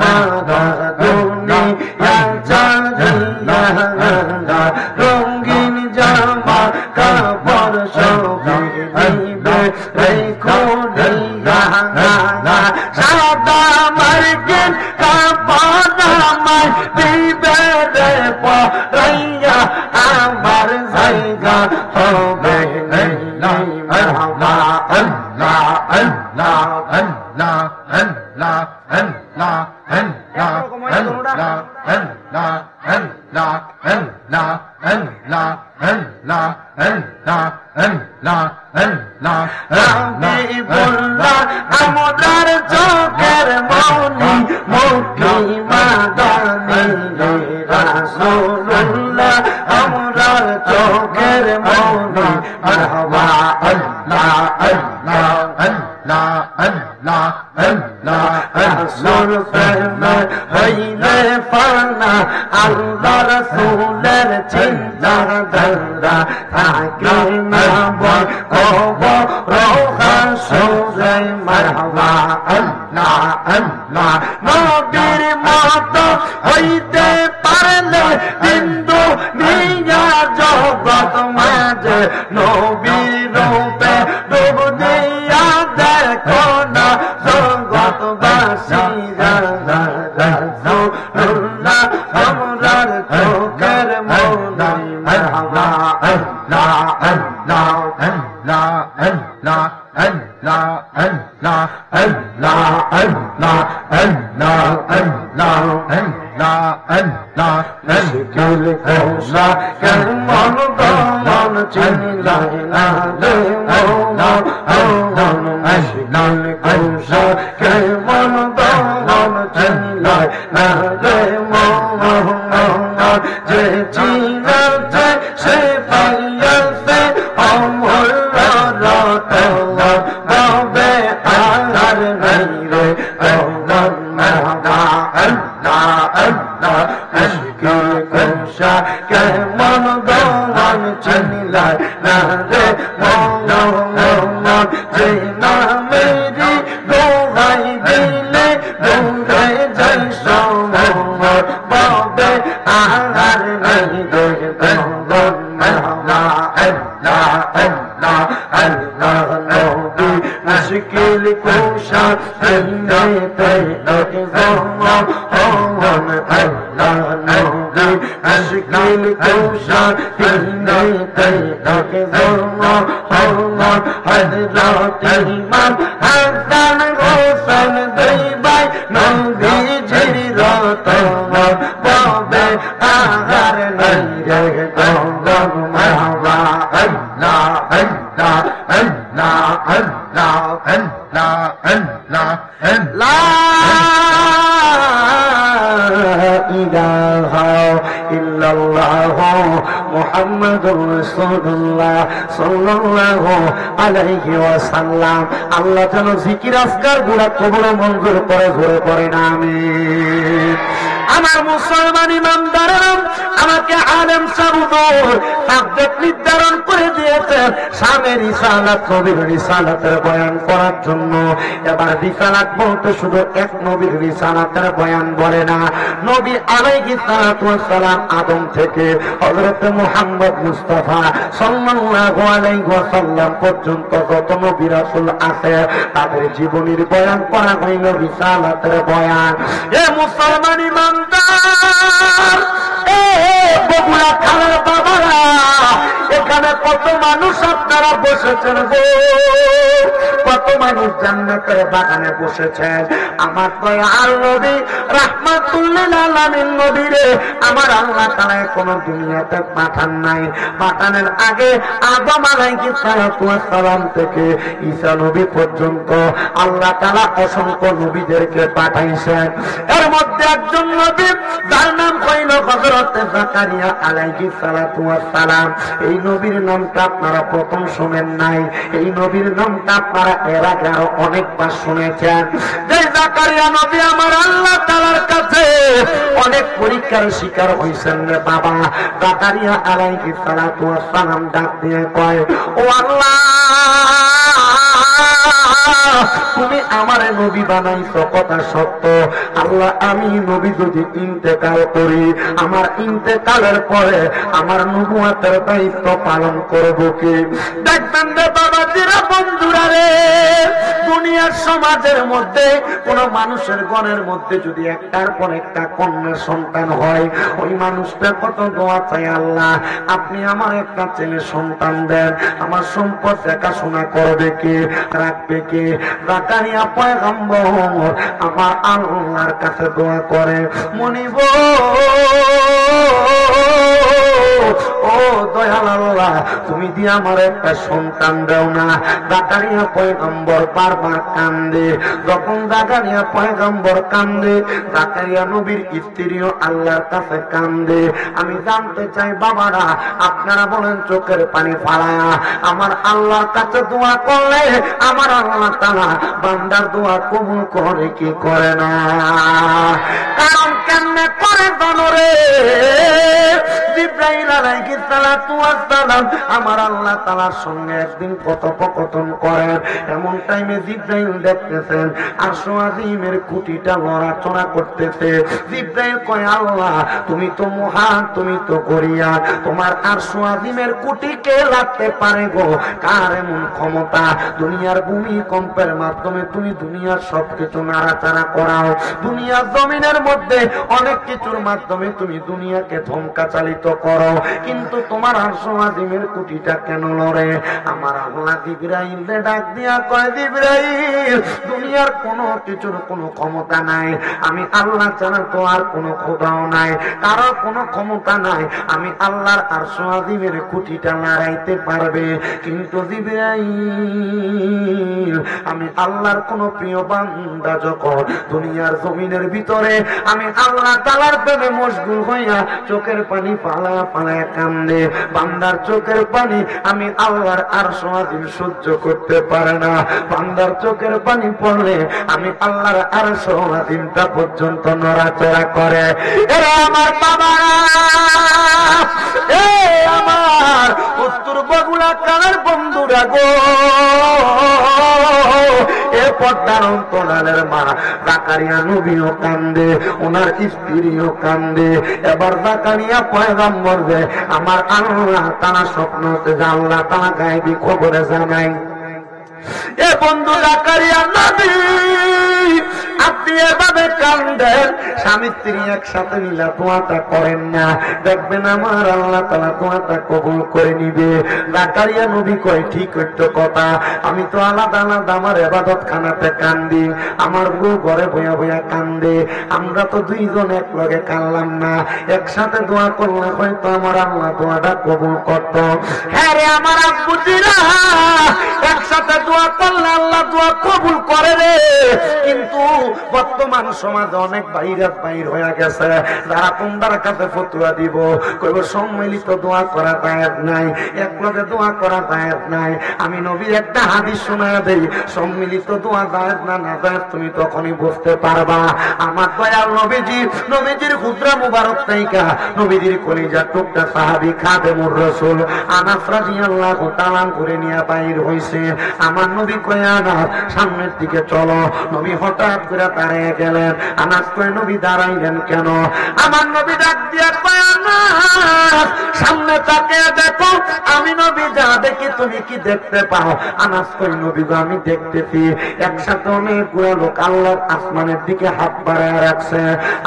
মাতা দুনিয়া চাঁদিয়া, রঙিন জামা কাপড় সবই দিবে রেখো দিয়া, সাদা মার্কিন কাপড় আমায় দিবে রে পরাইয়া আমার জায়গা হবে মারহাবা। আল্লাহ আল্লাহ আমরার চোখের মনি মুখী মাদানি রাসূলুল্লাহ আমরার চোখের মনি মারহাবা আল্লাহ আল্লাহ আল্লাহ আল্লাহ আল্লাহ রাসূল প্রেমে হইলে ফানা আল্লাহ রাসূলের চিন্তা ধারা থাকে না বল কবর হাসরে মারহাবা আল্লাহ আল্লাহ নবীর মতো হইতে পারলে বিন্দু নিয়া জগৎ মাঝে নবীর রূপে ডুব দিয়া দেখো না জগৎবাসীরা রাসূলুল্লাহ আমরার চোখের মনি মারহাবা আল্লাহ আল্লাহ আল্লাহ আল্লাহ আল্লাহ আল্লাহ আল্লাহ আল্লাহ আল্লাহ আল্লাহ আল্লাহ আল্লাহ মুশকিল কোশা কেমন দমন চিল্লাই না রে মওলা আল্লাহ মুশকিল কোশা কেমন দমন চিল্লাই না রে মওলা যে চিনাতে সে পাইয়াছে অমর বাবে আর নাই রে আল্লাহ আল্লাহ মুশকিল কোশা কেমন দমন চিল্লাই না রে মওলা যে নামেরি দোহাই দিলে দৌড়ে যাই সমর বাবে আর নাই রে আল্লাহ আল্লাহ আল্লাহ আল্লাহ নবী মুশকিল কোশা জিন্দেতে লোকে জমন আল্লাহ নবী মুশকিল কোশা জিন্দেতে লোকে জমন হযরত ইমাম হাসান হোসেন দুই ভাই নবীজির রতন বাবে আর নাই রে মারহাবা আল্লাহ আল্লাহ আল্লাহ আল্লাহ আল্লাহ আল্লাহ লা ইলাহা ইল্লাল্লাহ মুহাম্মাদুর রাসূলুল্লাহ সাল্লাল্লাহু আলাইহি ওয়াসাল্লাম। আল্লাহ যেন জিকির আজকার গুনাহ কবুল মঞ্জুর করে জোরে পড়ে না আমিন। আমার মুসলমান ইমানদাররা আমাকে আলেম সাবুদুর সাবজেক্ট নির্ধারণ করে দিয়েছেন সামনে রিসালাত নবীর রিসালাতের বয়ান করার জন্য। এবার রিসালাত বলতে শুধু এক নবীর রিসালাতের বয়ান বলে না, নবী আলাইহিস সালাতু ওয়াস সালাম আদম থেকে হযরত মুহাম্মদ মুস্তাফা সাল্লাল্লাহু আলাইহি ওয়াসাল্লাম পর্যন্ত যত নবী রাসূল আছে তাদের জীবনীর বয়ান করা হইল রিসালাতের বয়ান। এ মুসলমান ইমানদার, এ বগুড়া খালের বাবারা, এখানে কত মানুষ আপনারা বসেছেন গো, কত মানুষ জান্নাতের বাগানে বসেছেন। আমার দয়াল নবী রাহমাতুল লিল আলামিন নবীরে আমার আল্লাহ তাআলা কোন দুনিয়াতে পাঠান নাই। পাঠানোর আগে আদম আলাইহিস সালাতু ওয়াস সালাম থেকে ঈসা নবী পর্যন্ত আল্লাহ তাআলা অসংখ্য নবীদেরকে পাঠাইছেন। এর মধ্যে একজন নবী যার নাম হইল হযরত জাকারিয়া আলাইহিস সালাতু ওয়াস সালাম। এই নবীর নামটা আপনারা প্রথম শুনেন নাই, এই নবীর নামটা আপনারা এর আগে আরো অনেকবার শুনেছেন। যে জাকারিয়া নবী আমার আল্লাহ তাআলার কাছে অনেক পরীক্ষার শিকার হইছেন রে বাবা। জাকারিয়া আলাইহিস সালাতু ওয়াস সালাম ডাক দিয়ে কয়, ও আল্লাহ, তুমি আমার নবী বানাইছো কথা সত্য, আল্লাহ আমি নবী যদি ইন্তেকাল করি, আমার ইন্তেকালের পরে আমার নবুয়তের দায়িত্ব পালন করব কে? দেখবেন রে বাবাজিরা, বন্ধুরা রে, দুনিয়ার সমাজের মধ্যে কোন মানুষের গণের মধ্যে যদি একটার পর একটা কন্যা সন্তান হয়, ওই মানুষটা কত দোয়া চাই, আল্লাহ আপনি আমার একটা ছেলে সন্তান দেন, আমার সম্পদ দেখাশোনা করবে কে? রাখবে কে? জাকারিয়া পয়গম্বর আমার আল্লাহর কাছে দোয়া করে, মনিব ও দয়াল আল্লাহ, তুমি দিয়ে আমার একটা সন্তান দাও না। জাকারিয়া পয়গম্বর বারবার কান্দে। যখন জাকারিয়া পয়গম্বর কান্দে, জাকারিয়া নবীর স্ত্রীও আল্লাহর কাছে কান্দে। আমি জানতে চাই বাবারা, আপনারা বলেন চোখের পানি ফালায়া আমার আল্লাহর কাছে দোয়া করলে আমার আল্লাহ তাআলা বান্দার দোয়া কবুল করে কি করে না? কারণ কেমনে করে জানোরে? জিবরাইল আলাইহিস সালাতু ওয়াস সালাম আমার আল্লাহ তাআলার সঙ্গে একদিন কথোপকথন করেন। এমন টাইমে জিবরাইল দেখতেছেন আরশ আজিমের খুঁটিটা লড়াচড়া করতেছে। জিবরাইল কয়, আল্লাহ তুমি তো মহান, তুমি তো গরিয়ান, তোমার আরশ আজিমের খুঁটিকে লাগতে পারে গো? কার এমন ক্ষমতা? দুনিয়ার ভূমিকম্পের মাধ্যমে তুমি দুনিয়ার সবকিছু নাড়াচাড়া করাও, দুনিয়ার জমিনের মধ্যে অনেক কিছুর মাধ্যমে তুমি দুনিয়াকে ধমকা চালিত করো, কিন্তু তোমার আরশ আজিমের খুঁটিটা কেন লড়ে? আমার আল্লাহ জিবরাইলকে ডাক দিয়া কয়, জিবরাইল দুনিয়ার কোনো কিছুর কোনো ক্ষমতা নাই, আমি আল্লাহ ছাড়া তো আর কোনো খোদাও নাই, কারো কোনো ক্ষমতা নাই আমি আল্লাহর আরশ আজিমের খুঁটিটা লড়াইতে পারবে। কিন্তু জিবরাইল আমি আল্লাহর কোন প্রিয় বান্দা যখন দুনিয়ার জমিনের ভিতরে আমি আল্লাহ তাআলার প্রেমে মশগুল হইয়া চোখের পানি পালায়া পালায়া কান্দে, বান্দার চোখের পানি আমি আল্লাহর আরশ আজিম সহ্য করতে পারে না। বান্দার চোখের পানি পড়লে আমি আল্লাহর আরশ আজিমটা পর্যন্ত নড়াচড়া করে। এরা আমার বাবা, এ আমার উত্তর বগুড়া কালের বন্ধুরা গো, এ পর্দার অন্তরালের মা জাকারিয়া নবীও কান্দে, ওনার স্ত্রীও কান্দে। এবার জাকারিয়া পয়গম্বর যে আমার আল্লাহ তাআলা স্বপ্নতে আল্লাহ তাআলা গায়বী খবরে জানাই, এ বন্ধু জাকারিয়া নবী আপনি এভাবে কান্দেন, স্বামী স্ত্রী একসাথে মিলা দোয়াটা করেন না, দেখবেন আমার আল্লাহ তাআলা দোয়াটা কবুল করে নিবে। জাকারিয়া নবী কয়, ঠিক হইতো কথা, আমি তো আলাদা আলাদা আমার ইবাদত খানাতে কান্দি, আমার বউ ঘরে বইয়া বইয়া কান্দে, আমরা তো দুইজন এক লগে কানলাম না, একসাথে দোয়া করলে হয়তো আমার আল্লাহ দোয়াটা কবুল করত। হ্যাঁ রে আমার আব্বুজিরা, একসাথে দোয়া করলে আল্লাহ দোয়া কবুল করে রে, কিন্তু বর্তমান সমাজে অনেক ভাইরাস বাইর হয়ে গেছে, যারা তোমরা কাছে ফতোয়া দিব, কইব সম্মিলিত দোয়া করা জায়েজ নাই, একলগে দোয়া করা জায়েজ নাই। আমি নবীর একটা হাদিস শোনায়া দেই, সম্মিলিত দোয়া জায়েজ না না জায়েজ তুমি তখনই বুঝতে পারবা। আমার দয়াল নবীজি, নবীজির হুজরা মুবারক তাইকা নবীজির কলিজা টুকটা সাহাবী খাদেমুর রাসূল আনাস রাদিয়াল্লাহু তাআলা করে নিয়ে বাইর হইছে। আমার নবী কয়, আনাস সামনের দিকে চলো। নবী হঠাৎ করে দাঁড়িয়ে গেলেন। আনাস কয়, নবী দাঁড়াইলেন কেন? আমার নবী ডাক দিয়া কয়, আনাস সামনে তাকিয়ে দেখো, আমি নবী যা দেখি তুমি কি দেখতে পাও? আনাস কয়, নবী গো আমি দেখতেছি একসাথে অনেকগুলো লোক আল্লাহর আসমানের দিকে হাত বাড়ায় রাখছে।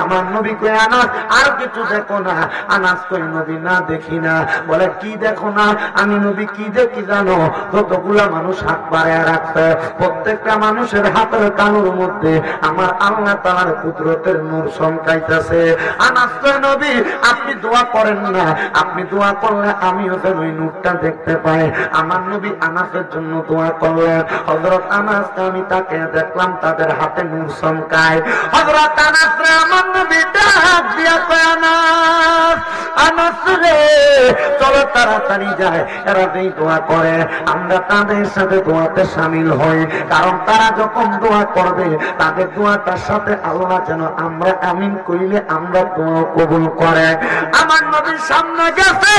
আমার নবী কয়, আনাস আর কিছু দেখো না? আনাস কয়, নবী না দেখি না। বলে কি দেখো না? আমি নবী কি দেখি জানো? যতগুলা মানুষ হাত বাড়ায় রাখছে, প্রত্যেকটা মানুষের হাতের কানুর মধ্যে আমার আল্লাহ তাআলার কুদরতের নূর চমকাইতেছে। আনাস কয়, নবী আপনি দোয়া করেন না, আপনি দোয়া করলে আমিও যেন ওই নূরটা দেখতে পাই। আমার নবী আনাসের জন্য দোয়া করলেন। হযরত আনাসকে আমি তাকে দেখলাম তাদের হাতে নূর চমকায়। হযরত আনাসরে আমার নবী ডাক দিয়া কয়, আনাস, আনাস রে চলো তাড়াতাড়ি যায়। এরা যেই দোয়া করে আমরা তাদের সাথে দোয়াতে শামিল হই, কারণ তারা যখন দোয়া করবে তাদের দোয়াটার সাথে আল্লাহ যেন আমরা আমিন কইলে আমরা দোয়া কবুল করে। আমার নবীর সামনে গেছে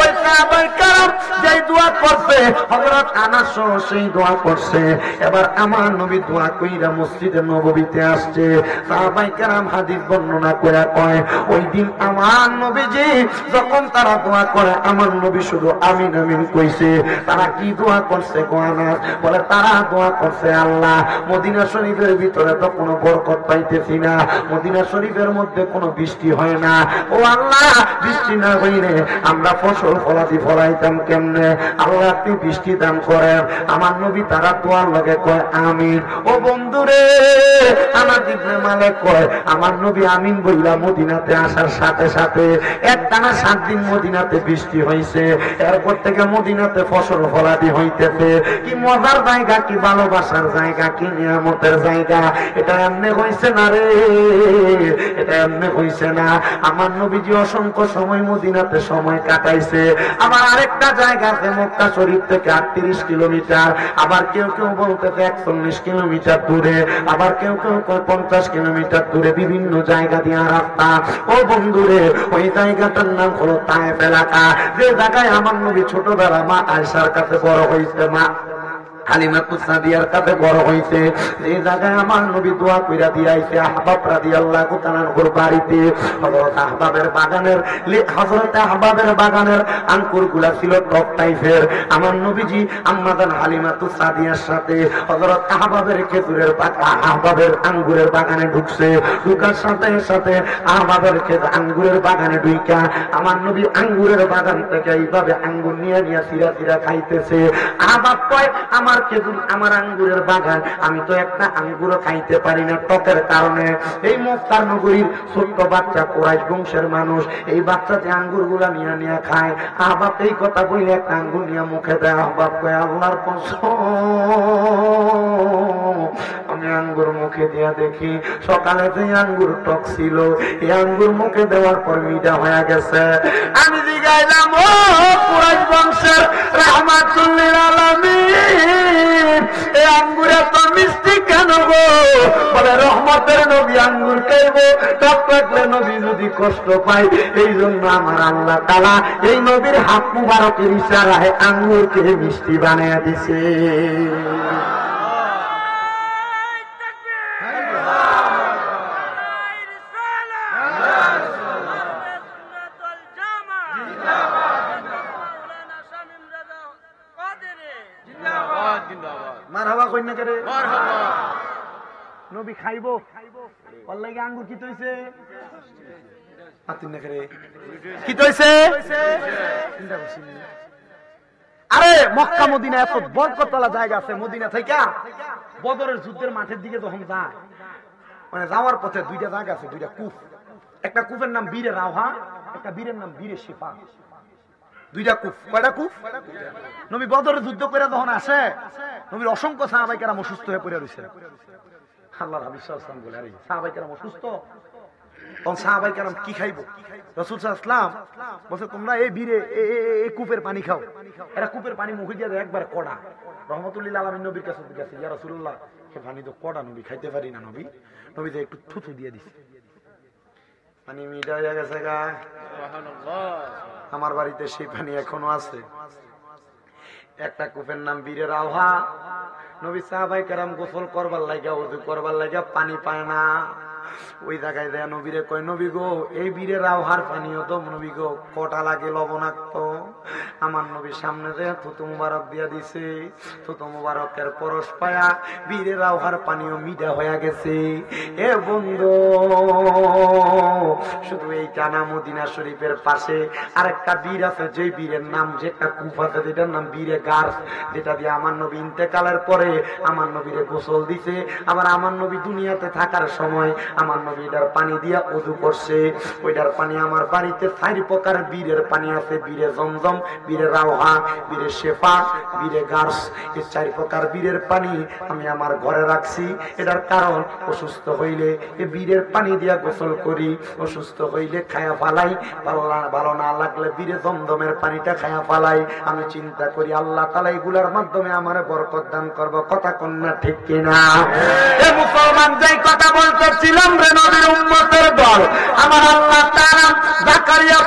ওই সাহাবায়ে কেরাম যেই দোয়া করছে, হযরত আনাস সেই দোয়া করছে। এবার আমার নবী দোয়া কইরা মসজিদে নববীতে আসছে। সাহাবায়ে কেরাম হাদিস বর্ণনা করে কয়, ওই দিন আমার নবীজি যখন তারা দোয়া করে আমার নবী শুধু আমিন আমিন কইছে। তারা কি দোয়া করছে গো আনাস? বলে তারা দোয়া করছে, আল্লাহ মদিনা শরীফের ভিতরে তো কোনো বরকত পাইতেছি না, মদিনা শরীফের মধ্যে কোনো বৃষ্টি হয় না, ও আল্লাহ বৃষ্টি না হইলে আমরা ফসল ফলাদি ফলাইতাম কেমনে? আল্লাহ আপনি বৃষ্টি দান করেন। আমার নবী তারা দোয়ার লগে কয় আমিন। ও বন্ধুরে, আমার ইবনে মালিক কয় আমার নবী আমিন বইলা মদিনাতে আসার সাথে সাথে একটানা 7 দিন মদিনাতে বৃষ্টি হয়েছে। এরপর থেকে মদিনাতে ফসল ফলাদি হইতেছে। কি মজার জায়গা, কি ভালোবাসার জায়গা, কি নিয়ামতের জায়গা। এটা এমনি হইছে না রে, এটা এমনি হইছে না। আমার নবীজি অসংখ্য সময় মদিনাতে সময় কাটাইছে। আবার আরেকটা জায়গা আছে মক্কা শরীফ থেকে 38 কিলোমিটার, আবার কেউ কেউ বলতেছে 41 কিলোমিটার দূরে, আবার কেউ কেউ 50 কিলোমিটার দূরে, বিভিন্ন জায়গা দিয়ে রাস্তা। ও বন্ধুরে, ওই জায়গাটার নাম হলো তায়েফ এলাকা, যে জায়গায় আমার নবী ছোটবেলা মা আয়েশার কাছে বড় হয়েছে, মা হালিমাতুস সাদিয়ার কাছে বড় হইছে। এই জায়গায় আমার নবী দোয়া কইরা দিয়াইছে আহবাব রাদিয়াল্লাহু তাআলার বাড়িতে। হযরত আহবাবের বাগানের আঙ্গুরগুলা ছিল টক টাইপের। আমার নবীজি আম্মাজান হালিমাতুস সাদিয়ার সাথে হযরত আহবাবের খেজুরের আহবাবের আঙ্গুরের বাগানে ঢুকছে। ঢুকার সাথে সাথে আহবাবের আঙ্গুরের বাগানে ঢুইকা আমার নবী আঙ্গুরের বাগান থেকে এইভাবে আঙ্গুর নিয়ে নিয়ে সিরা সিরা খাইতেছে। আহবাব কয় আমার খেজুর, আমার আঙ্গুরের বাগান, আমি তো একটা আঙ্গুরও খাইতে পারি না টকের কারণে। এই মক্কার নগরীর ছোট্ট বাচ্চা কুরাইশ বংশের মানুষ এই বাচ্চা যে আঙ্গুর গুলা নিয়ে নিয়ে খায়। আহবাব এই কথা বলে একটা আঙ্গুর নিয়ে মুখে দেয়। আহবাব কয় আল্লাহর কসম, আমি আঙ্গুর মুখে দিয়া দেখি সকালে যে আঙ্গুর টক ছিল এই আঙ্গুর মুখে দেওয়ার পর মিঠা হয়ে গেছে। আমি জিগাইলাম, ও কুরাইশ বংশের রাহমাতুল লিল আলামিন, এই আঙ্গুর এত মিষ্টি কেন গো? বলে রহমতের নবী আঙ্গুর খাইবো, টক লাগলে নবী যদি কষ্ট পায়, এই জন্য আমার আল্লাহ তাআলা এই নবীর হাত মুবারকের ইশারায় আঙ্গুরকে মিষ্টি বানিয়ে দিছে। নবী খাইবো অল্লাগে আঙ্গুর কি তৈছে, কি তৈছে? আরে মক্কা মদিনা এত বরকতওয়ালা জায়গা আছে। মদিনা থেকে বদরের যুদ্ধের মাঠের দিকে যখন যায়, মানে যাওয়ার পথে দুইটা জায়গা আছে, দুইটা কূপ। একটা কূপের নাম বীরে রাওহা, একটা বীরের নাম বীরে শিফা। দুইটা কূপ। কয়টা কূপ? নবী বদরের যুদ্ধ করে যখন আসে, নবীর অসংখ্য সাহাবায়ে কেরাম অসুস্থ হয়ে পড়ে রয়েছে। আল্লাহর হাবিব সাল্লাল্লাহু আলাইহি ওয়াসাল্লাম বলে, আরে সাহাবায়ে কেরাম অসুস্থ, তখন সাহাবায়ে কেরাম কি খাইবো? রাসূল সাল্লাল্লাহু আলাইহি ওয়াসাল্লাম বলছে, তোমরা এই বীরে এই কূপের পানি খাও। এরা কূপের পানি মুখে দিয়ে একবার কড়া। রহমতুল লিল আলামিন নবীর কাছে গেছে, ইয়া রাসূলুল্লাহ, এই পানি তো কড়া, নবী খাইতে পারি না। নবী নবীতে একটু থুথু দিয়ে দিছে, পানি মিঠা হয়ে গেছে গা। আমার বাড়িতে সেই পানি এখনো আছে। একটা কূপের নাম বীরে রাওহা। নবী সাহাবায়ে কেরাম গোসল করবার লাগা, ওযু করবার লাগা পানি পায় না। ওই জায়গায় দেয়া নবীরে কয়, নবী গো, এই বীরে রাওহার পানিও তো নবী গো কটা লাগে লবণাক্ত। আমার নবীর সামনে যে থুতু মুবারক দিয়া দিছে, থুতু মুবারকের পরশ পায়া বীরে রাওহার পানিও মিঠা হয়ে গেছে। এ বন্ধু, শুধু এই টানা মদিনা শরীফের পাশে আরেকটা বীর আছে, যে বীরের নাম, যে একটা কূপ আছে যেটার নাম বীরে গার, যেটা দিয়ে আমার নবী ইন্তেকালের পরে আমার নবীরে গোসল দিছে। আবার আমার নবী দুনিয়াতে থাকার সময় আমার নবী এটার পানি দিয়া ওযু করছে। ওইটার পানি আমার বাড়িতে 4 প্রকার বীরের পানি আছে। বীরে জমজম, বীরে রাওহা, বীরে শেফা, বীরে গার্স। এই 4 প্রকার বীরের পানি আমি আমার ঘরে রাখছি। এটার কারণ, অসুস্থ হইলে এই বীরের পানি দিয়া গোসল করি, অসুস্থ হইলে খায়া ফালাই, ভালো না লাগলে বীরে জমজমের পানিটা খায়া ফালাই। আমি চিন্তা করি আল্লাহ তাআলা এগুলার মাধ্যমে আমার বরকত দান করব। কথা কন্যা ঠিক কিনা? এ মুসলমান, যেই কথা বলতেছিলাম রে, নবীর উম্মতের দল, আমার আল্লাহ তাআলা জাকারিয়া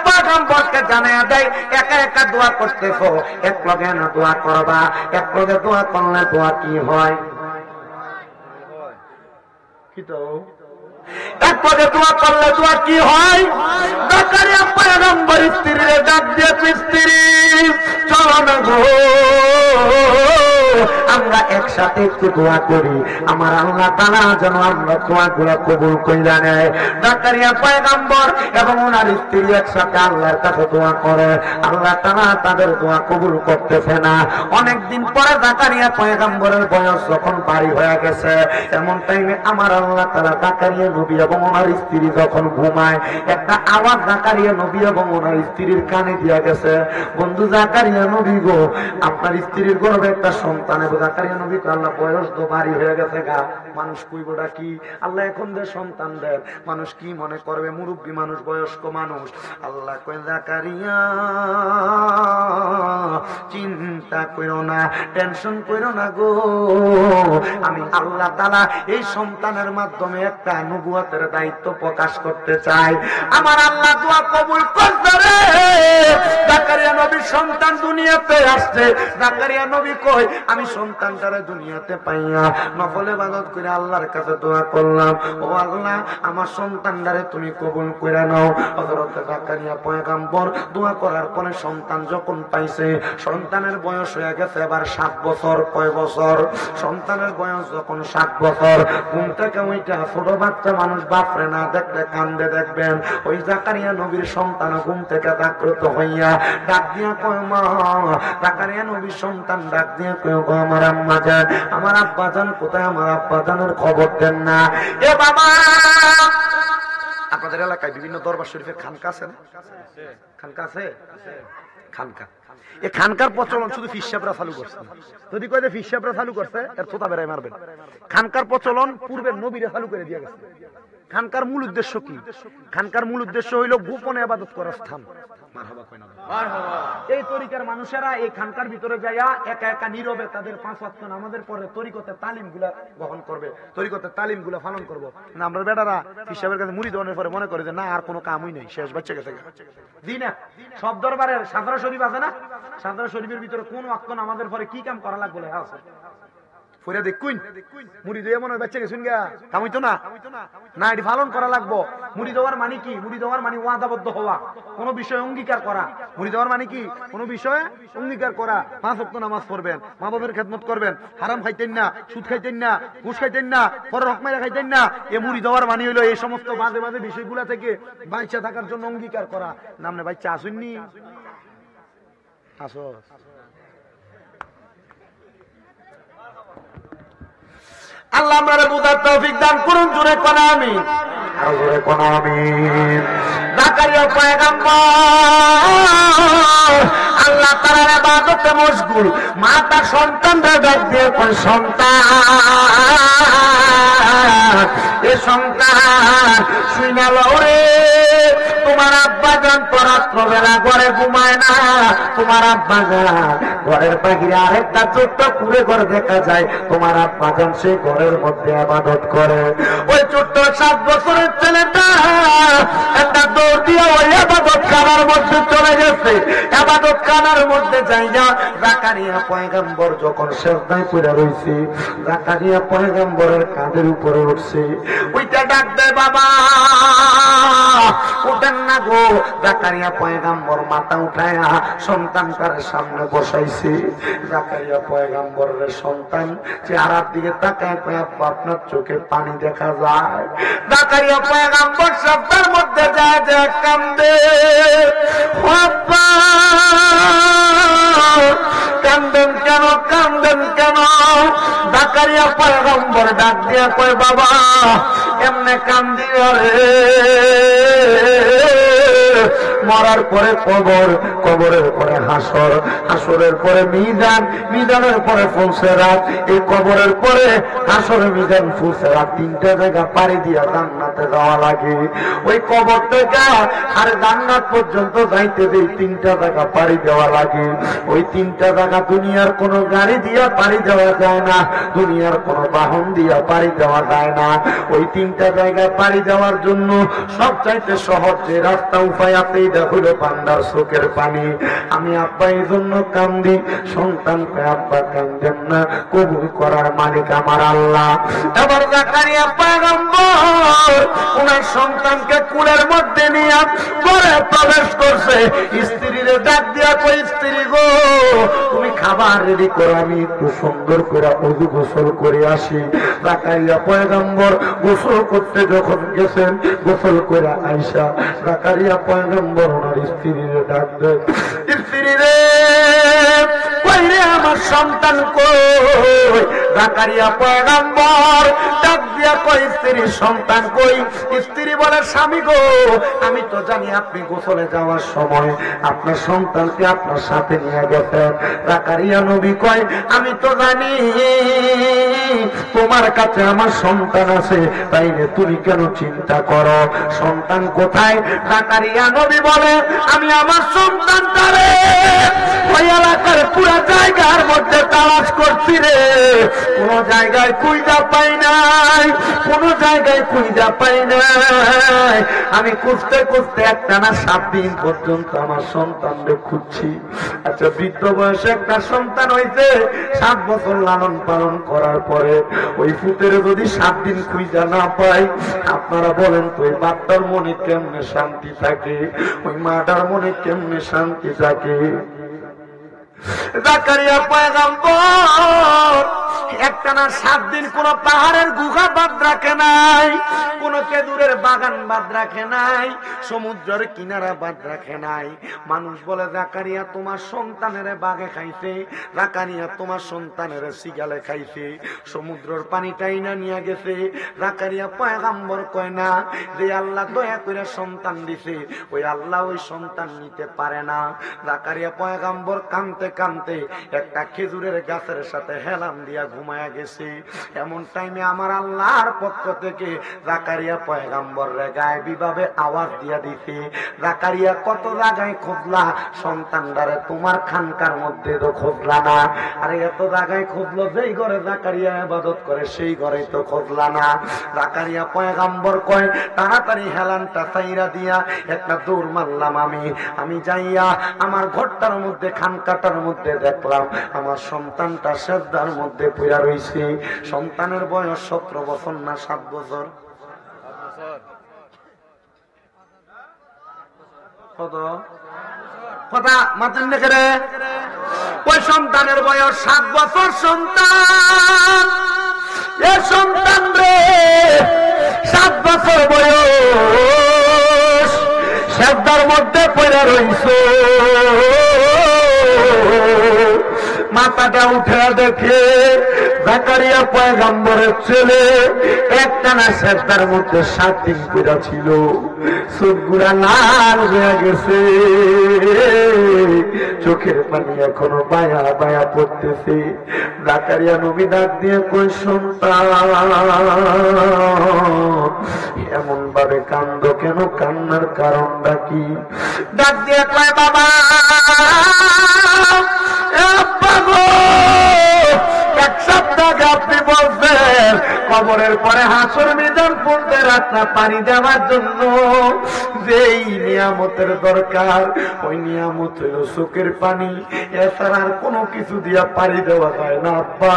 পয়গম্বরকে জানায়া দেয়, একা একা দোয়া করতেছো, এক লগে না দোয়া করবা। এক লগে দোয়া করলে দোয়া কি হয়? কি তো এক পদে দোয়া করলে দোয়া কি হয়? জাকারিয়া পয়গম্বর স্ত্রীরে ডাক দিয়ে, স্ত্রী চলো না গো, আমরা একসাথে সাথে একটু দোয়া করি, আমার আল্লাহ তাআলা যেন আমরা দোয়াগুলো কবুল কইরা নেয়। জাকারিয়া পয়গম্বর এবং ওনার স্ত্রী একসাথে আল্লাহর কাছে দোয়া করে, আল্লাহ তাআলা তাদের দোয়া কবুল করতেছে না। অনেকদিন পরে জাকারিয়া পয়গম্বরের বয়স যখন ভারী হয়ে গেছে, এমন টাইমে আমার আল্লাহ তাআলা জাকারিয়া নবী এবং ওনার স্ত্রী যখন ঘুমায়, একটা আওয়াজ জাকারিয়া নবী এবং ওনার স্ত্রীর কানে দিয়া গেছে, বন্ধু জাকারিয়া নবী গো, আপনার স্ত্রীর গর্ভে একটা সন্তান। এবং জাকারিয়া নবী তো আল্লাহ বয়স তো ভারী হয়ে গেছে গা, মানুষ কইবটা কি, আল্লাহ এখন যে সন্তান দেন মানুষ কি মনে করবে, মুরব্বী মানুষ, বয়স্ক মানুষ। আল্লাহ কয় জাকারিয়া চিন্তা করো না, টেনশন করো না গো, আমি আল্লাহ তাআলা এই সন্তানের মাধ্যমে একটা নবুয়তের দায়িত্ব প্রকাশ করতে চাই। আমার আল্লাহ দোয়া কবুল করতে রে। জাকারিয়া নবীর সন্তান দুনিয়াতে আসছে। জাকারিয়া নবী কই, আমি সন্তানটারে দুনিয়াতে পাইয়া নফল ইবাদত করে আল্লাহর কাছে দোয়া করলাম, ও আল্লাহ আমার সন্তানটারে তুমি কবুল করে নাও। হযরত জাকারিয়া পয়গম্বর দোয়া করার পরে সন্তান যখন পাইছে, সন্তানের বয়স হয়ে গেছে এবার 7 বছর। কয় বছর? সন্তানের বয়স যখন 7 বছর, ঘুম থেকে ওইটা ছোট বাচ্চা মানুষ বাপরে না দেখলে কান্দে, দেখবেন ওই জাকারিয়া নবীর সন্তান ঘুম থেকে জাগ্রত হইয়া ডাক দিয়া কয় মা। জাকারিয়া নবীর সন্তান ডাক দিয়া কয় গো আমার আম্মা জান, আমার আব্বা জান কোথায়, আমার আব্বা জানের খবর দেন না। এ বাবা, আপনাদের এলাকায় বিভিন্ন দরবার শরীফের খানকা আছে না? খানকা আছে? খানকা, এই খানকার প্রচলন শুধু ফিসাবরা চালু করছে। যদি কয় যে ফিসাবরা চালু করছে, এর তোতা বেড়াই মারবেন। খানকার প্রচলন পূর্বের নবীরা চালু করে দিয়ে গেছে। খানকার মূল উদ্দেশ্য কি? খানকার মূল উদ্দেশ্য হইল গোপনে ইবাদত করার স্থান। এই তরিকার মানুষেরা এই খানকার ভিতরে যাইয়া একা একা নীরবে তাদের 5 ওয়াক্ত নামাজের পরে তরিকতের তালিমগুলা গ্রহণ করবে, তরিকতের তালিমগুলা পালন করবো। আমরা বেটারা হিসাবের কাছে মুড়ি দেওয়ানোর পরে মনে করে যে না আর কোনো কামই নেই, শেষ বাচ্চা গেছে। জি না, সব দরবারের সাদরা শরীফ আছে না, সাদরা শরীফের ভিতরে কোন ওয়াক্ত নামাজের পরে কি কাম করা লাগবে আছে ফিরে দেখুন, মুড়ি দিয়ে মনে হয় বাচ্চা গেছুন গা, কামাইতো না না, এটি পালন করা লাগবো। মুড়ি দেওয়ার মানে কি? মুড়ি দেওয়ার মানে ওয়াদাবদ্ধ হওয়া, কোনো বিষয়ে অঙ্গীকার করা। মুড়ি দেওয়ার মানে কি? কোনো বিষয়ে অঙ্গীকার করা। 5 ওয়াক্ত নামাজ পড়বেন, মা বাবার খেদমত করবেন, হারাম খাইতেন না, সুদ খাইতেন না, ঘুষ খাইতেন না, পরের হক মাইরা খাইতেন না। এ মুড়ি দেওয়ার মানে হইলো এই সমস্ত বাজে বাজে বিষয়গুলা থেকে বাঁচা থাকার জন্য অঙ্গীকার করা। নামনে বাচ্চা আসুননি, আসো আল্লাহ আমারে বুঝার তৌফিক দান করুন। জোরে কোন আমিন, আর জোরে কোন আমিন। জাকারিয়া পয়গম্বর আল্লাহ তাআলার ইবাদতে মশগুল, মা তার সন্তানদের ডাক দিয়ে কয় সন্তান, এ সন্তান শুইনা লও রে, তোমার আব্বা জান তো রাত্রবেলা ঘরে ঘুমায় না, তোমার আব্বা জান ঘরের বাহিরে আরেকটা ছোট্ট কুড়ে ঘর দেখা যায়, তোমার আব্বা জান সেই ঘরের মধ্যে ইবাদত করে। ওই ছোট্ট 7 বছরের ছেলেটা একটা দৌড় দিয়ে ওই ইবাদত খানার মধ্যে চলে গেছে। ইবাদত খানার মধ্যে যাইয়া জাকারিয়া পয়গম্বর যখন সিজদায় পড়ে রইছে, জাকারিয়া পয়গম্বরের কাঁধের উপরে উঠছে, ওইটা ডাক দেয় বাবা উঠেন না গো। জাকারিয়া পয়গম্বর মাথা উঠায়া সন্তানটার সামনে বসাইছে। জাকারিয়া পয়গম্বরের সন্তান চেহারার দিকে তাকায় কয় আব্বা আপনার চোখে পানি দেখা যায়। জাকারিয়া পয়গম্বর শব্দের মধ্যে যায় যে কান্দে, আব্বা কান্দেন কেন, কান্দেন কেন? জাকারিয়া পয়গম্বর ডাক দিয়া কয় বাবা এমনে কান্দি রে, মরার পরে কবর, কবরের পরে হাসর, হাসরের পরে মিজান, মিজানের পরে ফুলসেরাত, এই কবরের পরে হাসর, মিজান, ফুলসেরাত 3টা জায়গা পাড়ি দিয়া জান্নাতে যাওয়া লাগে। ওই কবর থেকে আর জান্নাত পর্যন্ত যাইতে যে 3টা জায়গা পাড়ি দেওয়া লাগে। ওই 3টা জায়গা দুনিয়ার কোনো গাড়ি দিয়া পাড়ি দেওয়া যায় না, দুনিয়ার কোনো বাহন দিয়া পাড়ি দেওয়া যায় না। ওই 3টা জায়গায় পাড়ি দেওয়ার জন্য সবচাইতে সহজ যে রাস্তা উপায় আছে হলো বান্দার চোখের পানি। আমি আব্বা এই জন্য কান্দি, সন্তান আব্বা কান্দেন না, কবুল করার মালিক আমার আল্লাহ। এবার জাকারিয়া পয়গম্বর ওনার সন্তানকে কুলের মধ্যে নিয়ে ঘরে প্রবেশ করছে। স্ত্রীর ডাক দিয়া কই স্ত্রী গো তুমি খাবার বাবা রেডি করে আমি একটু সুন্দর করে ওযু গোসল করে আসি। জাকারিয়া পয়গম্বর গোসল করতে যখন গেছেন, গোসল করে আইসা জাকারিয়া পয়গম্বর ওনার স্ত্রীর ডাক দেয়, স্ত্রী রে কই রে আমার সন্তান কই? জাকারিয়া পয়গম্বর ডাক দিয়া কই, স্ত্রীর সন্তান কই? স্ত্রী বলে, স্বামী গো, আমি তো জানি আপনি গোসলে যাওয়ার সময় আপনার সন্তানকে আপনার সাথে নিয়ে গেছেন। জাকারিয়া নবী কয়, আমি তো জানি তোমার কাছে আমার সন্তান আছে, তাইলে তুমি কেন চিন্তা করো? সন্তান কোথায়? জাকারিয়া নবী বলে, আমি আমার সন্তানটারে ওই এলাকার পুরো জায়গার মধ্যে তালাশ করছি রে, কোন জায়গায় খুঁজা পাই নাই, কোন জায়গায় খুঁজা পাই নাই। আমি খুঁজতে খুঁজতে একটানা 7 দিন পর্যন্ত আমার সন্তানকে খুঁজছি। আচ্ছা, বৃদ্ধ বয়সে একটা সন্তান হইছে, 7 বছর লালন পালন করার পরে ওই ফুতের যদি 7 দিন খুঁজা না পাই, আপনারা বলেন তো ওই বাচ্চার মনে কেমনে শান্তি থাকে? ওই মাটার মনে কেমনে শান্তি থাকে? জাকারিয়া পয়গম্বর একটানা 7 দিন কোন পাহাড়ের গুহা বাদ রাখে নাই, কোন খেজুরের বাগান বাদ রাখে নাই, সমুদ্রের কিনারা বাদ রাখে নাই। মানুষ বলে, জাকারিয়া তোমার সন্তানের বাঘে খাইছে, জাকারিয়া তোমার সন্তানের সিগালে খাইছে, সমুদ্রের পানিটাই না নিয়ে গেছে। জাকারিয়া পয়গম্বর কয় না, যে আল্লাহ দয়া করে সন্তান দিছে ওই আল্লাহ ওই সন্তান নিতে পারে না। জাকারিয়া পয়গম্বর কানতে কানতে একটা খেজুরের গাছের সাথে হেলাম দিয়া ঘুমায়া গেছে। এমন টাইমে আমার আল্লাহর পক্ষ থেকে জাকারিয়া পয়গম্বর রে গায়েবী ভাবে আওয়াজ দিয়া দিছে, জাকারিয়া কত জায়গায় খুঁজলা সন্তানদারে, তোমার খানকার মধ্যে তো খুঁজলা না। আরে এত জায়গায় খুঁজলো, যেই ঘরে জাকারিয়া ইবাদত করে সেই ঘরে তো খুঁজলা না। জাকারিয়া পয়গম্বর কয়, তাড়াতাড়ি হেলানটা চাইরা দিয়া একটা দৌড় মারলাম আমি যাইয়া আমার ঘরটার মধ্যে খানকাটার মধ্যে দেখলাম আমার সন্তানটা সেজদার মধ্যে পড়ে রইছে। সন্তানের বয়স 17 বছর না 7 বছর? কত কথা মাতেন দেখে রে? ওই সন্তানের বয়স 7 বছর। সন্তান, এ সন্তান রে 7 বছর বয়স, সেজদার মধ্যে পড়ে রইছে। মাথাটা উঠে দেখে জাকারিয়া পয়গম্বরের ছেলে একটানা সেজদার মধ্যে 7 দিন পড়া ছিল, চোখগুলা লাল হয়ে গেছে, চোখের পানি এখনো বায়া বায়া পড়তেছে। জাকারিয়া নবী ডাক দিয়ে কই, সন্তান এমন ভাবে কান্দ কেন? কান্নার কারণটা কি? ডাক দিয়ে কয়, বাবা এক সপ্তাহ আপনি বলছেন কবরের পরে হাসর মিজান পড়তে রাস্তা পানি দেওয়ার জন্য যেই নিয়ামতের দরকার, ওই নিয়ামত হইল চোখের পানি, এছাড়া আর কোনো কিছু দিয়া পানি দেওয়া যায় না আব্বা,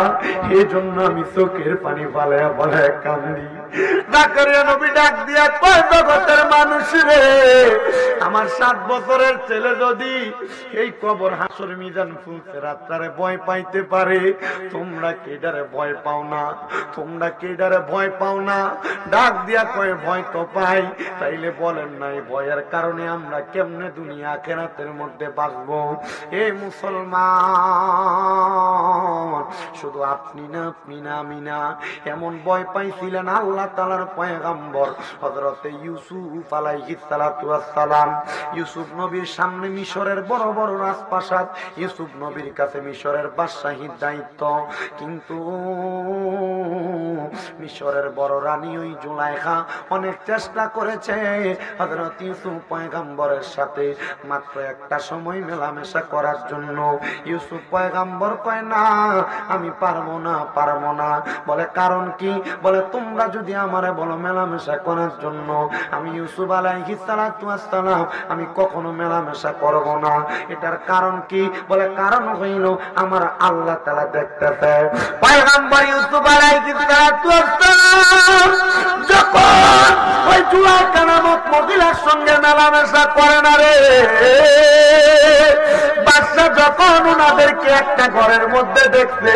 এই জন্য আমি চোখের পানি ফালাইয়া ফালাইয়া কান্দি। জাকারিয়া নবী ডাক দিয়া কয়, জগতের মানুষ রে, আমার 7 বছরের ছেলে যদি এই কবর হাসর মিজান ফুলতে রাত্রে ভয় পাইতে পারে, তোমরা কেডারে ভয় পাও না? তোমরা কেডারে ভয় পাও না? ডাক দিয়া কয়, ভয় তো পাই। তাইলে বলেন না এই ভয়ের কারণে আমরা কেমনে দুনিয়া আখিরাতের মধ্যে বাঁচবো? এই মুসলমান, শুধু আপনি না, আপনি না, আমি না, এমন ভয় পাইছিলেন আল্লাহ তাআলার পয়গম্বর হযরতে ইউসুফ আলাইহিস সালাতু ওয়াস সালাম। ইউসুফ নবীর সামনে মিশরের বড় বড় রাজপ্রাসাদ, ইউসুফ নবীর কাছে মিশরের বাদশাহীর দায়িত্ব, কিন্তু মিশরের বড় রানী ওই জুলাইখা অনেক চেষ্টা করেছে হযরত ইউসুফ পয়গম্বরের সাথে মাত্র একটা সময় মেলামেশা করার জন্য। ইউসুফ পয়গম্বর কয়, না আমি পারবো না, পারবো না। বলে, কারণ কি? বলে, তোমরা যদি আমারে বলো মেলামেশা করার জন্য, আমি ইউসুফ আলাইহিস সালাতু ওয়াস সালাম আমি কখনো মেলামেশা করব না। এটার কারণ কি? বলে, কারণ হইল আমার আল্লাহ তাআলা দেখতেছে। পয়গম্বর ইউসুফ আলাইহিস সালাতু ওয়াস সালাম যখন ওই জুলাইখা নামক মহিলার সঙ্গে মেলামেশা করে না রে, বাদশা যখন ওনাদেরকে একটা ঘরের মধ্যে দেখছে,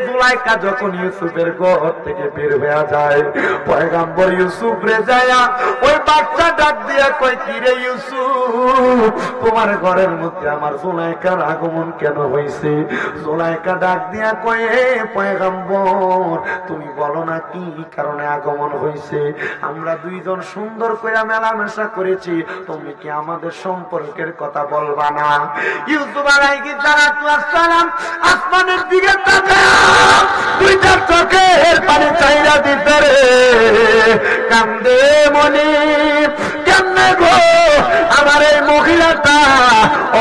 জুলাইখা যখন ইউসুফের ঘর থেকে বের হয়ে যায়, পয়গম্বর ইউসুফ রে যায়া ওই বাচ্চা ডাক দিয়া কয়, কি রে ইউসুফ, তোমার ঘরের মধ্যে আমার জুলাইখার আগমন কেন হয়েছে? জুলাইখা ডাক দিয়া কয়, হে পয়গম্বর, তুমি বলো না কি কারণে আগমন হয়েছে? আমরা দুইজন সুন্দর করে মেলামেশা করেছি, তুমি কি আমাদের সম্পর্কের কথা বলবা না? ইউসুফ আলাইহিস সালাম আসমানের দিকে তাকায়া দুইটা চোখের পানি চাইরা দিতে রে, কান্দে মনি, কেমনে গো আমার এই মহিলাটা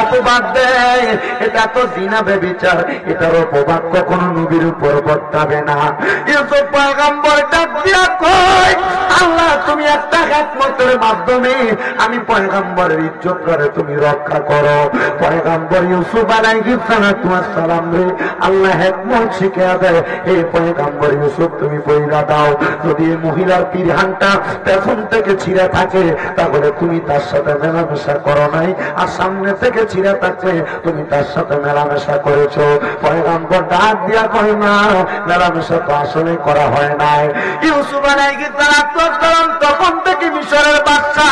অপবাদ দেয়, এটা তো জিনা ব্যভিচার, এটার অপবাদ কখনো নবীর উপর বর্তাবে না। ইউসুফ পয়গম্বর ডাক দিয়া কয়, আল্লাহ তুমি একটা হিকমতের মাধ্যমে আমি পয়গম্বরের ইজ্জত করে তুমি রক্ষা করো। পয়গম্বর ইউসুফ আলাইহিস সালাম রে আল্লাহ হিকমত শিখিয়ে দেয়, হে পয়গম্বর ইউসুফ তুমি বইলা দাও, যদি এই মহিলার পিরহানটা পেছন থেকে ছিঁড়ে থাকে তাহলে তুমি তার সাথে মেলামেশা করো নাই, আর সামনে থেকে ছিঁড়ে থাকলে তুমি তার সাথে মেলামেশা করেছো। পয়গম্বর ডাক দিয়া কয়, না মেলামেশা তো আসলে করা হয় নাই। ইউসুফ আলাইহিস সালাম তখন থেকে মিশরের বাচ্চা,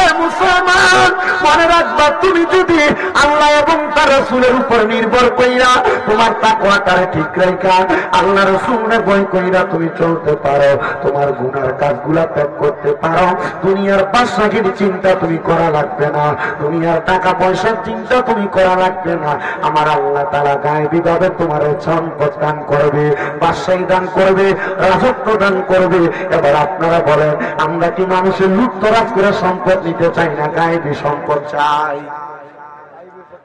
এ মুসলমান মনে রাখবা, তুমি যদি আল্লাহ এবং তার রাসূলের উপর নির্ভর কইরা তোমার তাকওয়াটারে ঠিক রাখা, আল্লাহ রাসূলের ভয় কইরা তুমি চলতে পারো, তোমার গুনার কাজগুলা ত্যাগ করতে পারো, দুনিয়ার বাদশাহীর চিন্তা তুমি করা লাগবে না, দুনিয়ার টাকা পয়সার চিন্তা তুমি করা লাগবে না, আমার আল্লাহ তাআলা গায়েবী ভাবে তোমার সম্পদ দান করবে, বাদশাহী দান করবে, রাজত্ব দান করবে। এবার আপনারা বলেন, আমরা কি মানুষের লুটতরাজ করে সম্পদ নিতে চাই না গায়েবী সম্পদ চাই?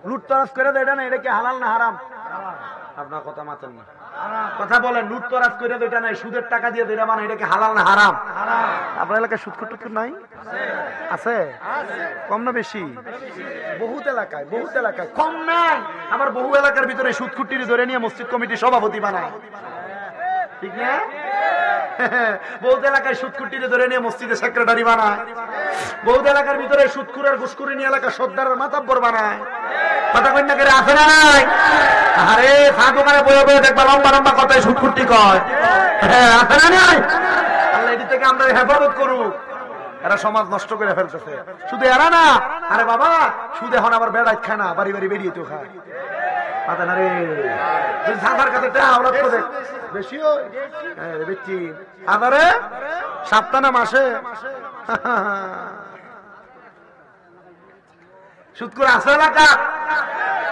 লুটতরাজ করে দেয় না, এটা কি হালাল না হারাম? আপনার কথা মাতেন না, কথা বলেন। লুটতরাজ করে দেয় না, সুদের টাকা দিয়ে দেয় মানে এটা কি হালাল না হারাম? আপনার এলাকায় সুদ টুকুর নাই? আছে? কম না বেশি? বহুত এলাকায় কম নাই, আবার বহু এলাকার ভিতরে সুদ খুঁটির ধরে নিয়ে মসজিদ কমিটি সভাপতি বানায়, ঠিক না? বহুত এলাকায় সুদকুটিরে ধরে নিয়ে মসজিদে সেক্রেটারি বানায়, বহুত এলাকার ভিতরে সুদকুরের ঘুষকুরি নিয়ে এলাকা সর্দারের মাতাব্বর বানায়। কথা কন্যা করে আছে না নাই? আরে চা দোকানে বয়ে বয়ে দেখবা লম্বা লম্বা কথায় সুদকুটি কয়, হ্যাঁ আছে না নাই? আল্লাহ এটি থেকে আমরা হেফাজত করুক। এরা সমাজ নষ্ট করে ফেলতেছে, শুধু এরা না, আরে বাবা সুদ এখন আবার বেড়াই খায় না, বাড়ি বাড়ি বেরিয়ে তো খায়। সপ্তাহে মাসে সুদ করে আছে এলাকা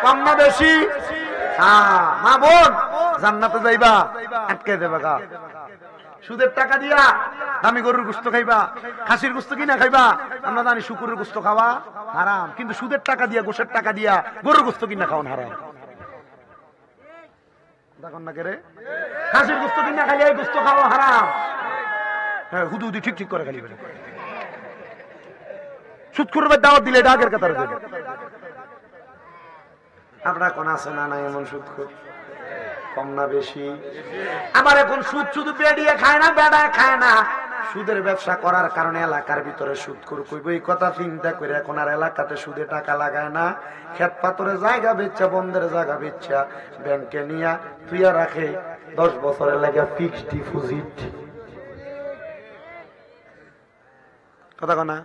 কম না বেশি? মা বোন জান্নাতে যাইবা, আটকে দেবে গা। সুদের টাকা দিয়া দামি গরুর গোস্ত খাইবা, খাসির গোস্ত কিনা খাইবা। আমরা জানি শুকুরের গোস্ত খাওয়া হারাম, কিন্তু সুদের টাকা দিয়া, গোশের টাকা দিয়া গরুর গোস্ত কিনা খাওয়ান হারাম। দেখুন না কেরে, খাসির গোস্ত কিনা খাইলে এই গোস্ত খাওয়া হারাম। হ্যাঁ, হুদু হুদি ঠিক ঠিক করে খালি বলে সুদ করবে, দাওয়াত দিলে এটা আগের কাতার দেবে। আপনার কোন আছে না নাই এমন সুদ কম না বেশি? আবার এখন সুদ শুধু বেড়িয়ে খায় না, বেড়া খায় না, সুদের ব্যবসা করার কারণে এলাকার ভিতরে সুদ করব, এই কথা চিন্তা করে এখন আর এলাকাতে সুদে টাকা লাগায় না। খেত পাথরে জায়গা বেচা, বন্ধের জায়গা বেচা ব্যাংকে নিয়ে তুইয়া রাখে 10 বছরের লাগে ফিক্সড ডিপোজিট। কথা কনা,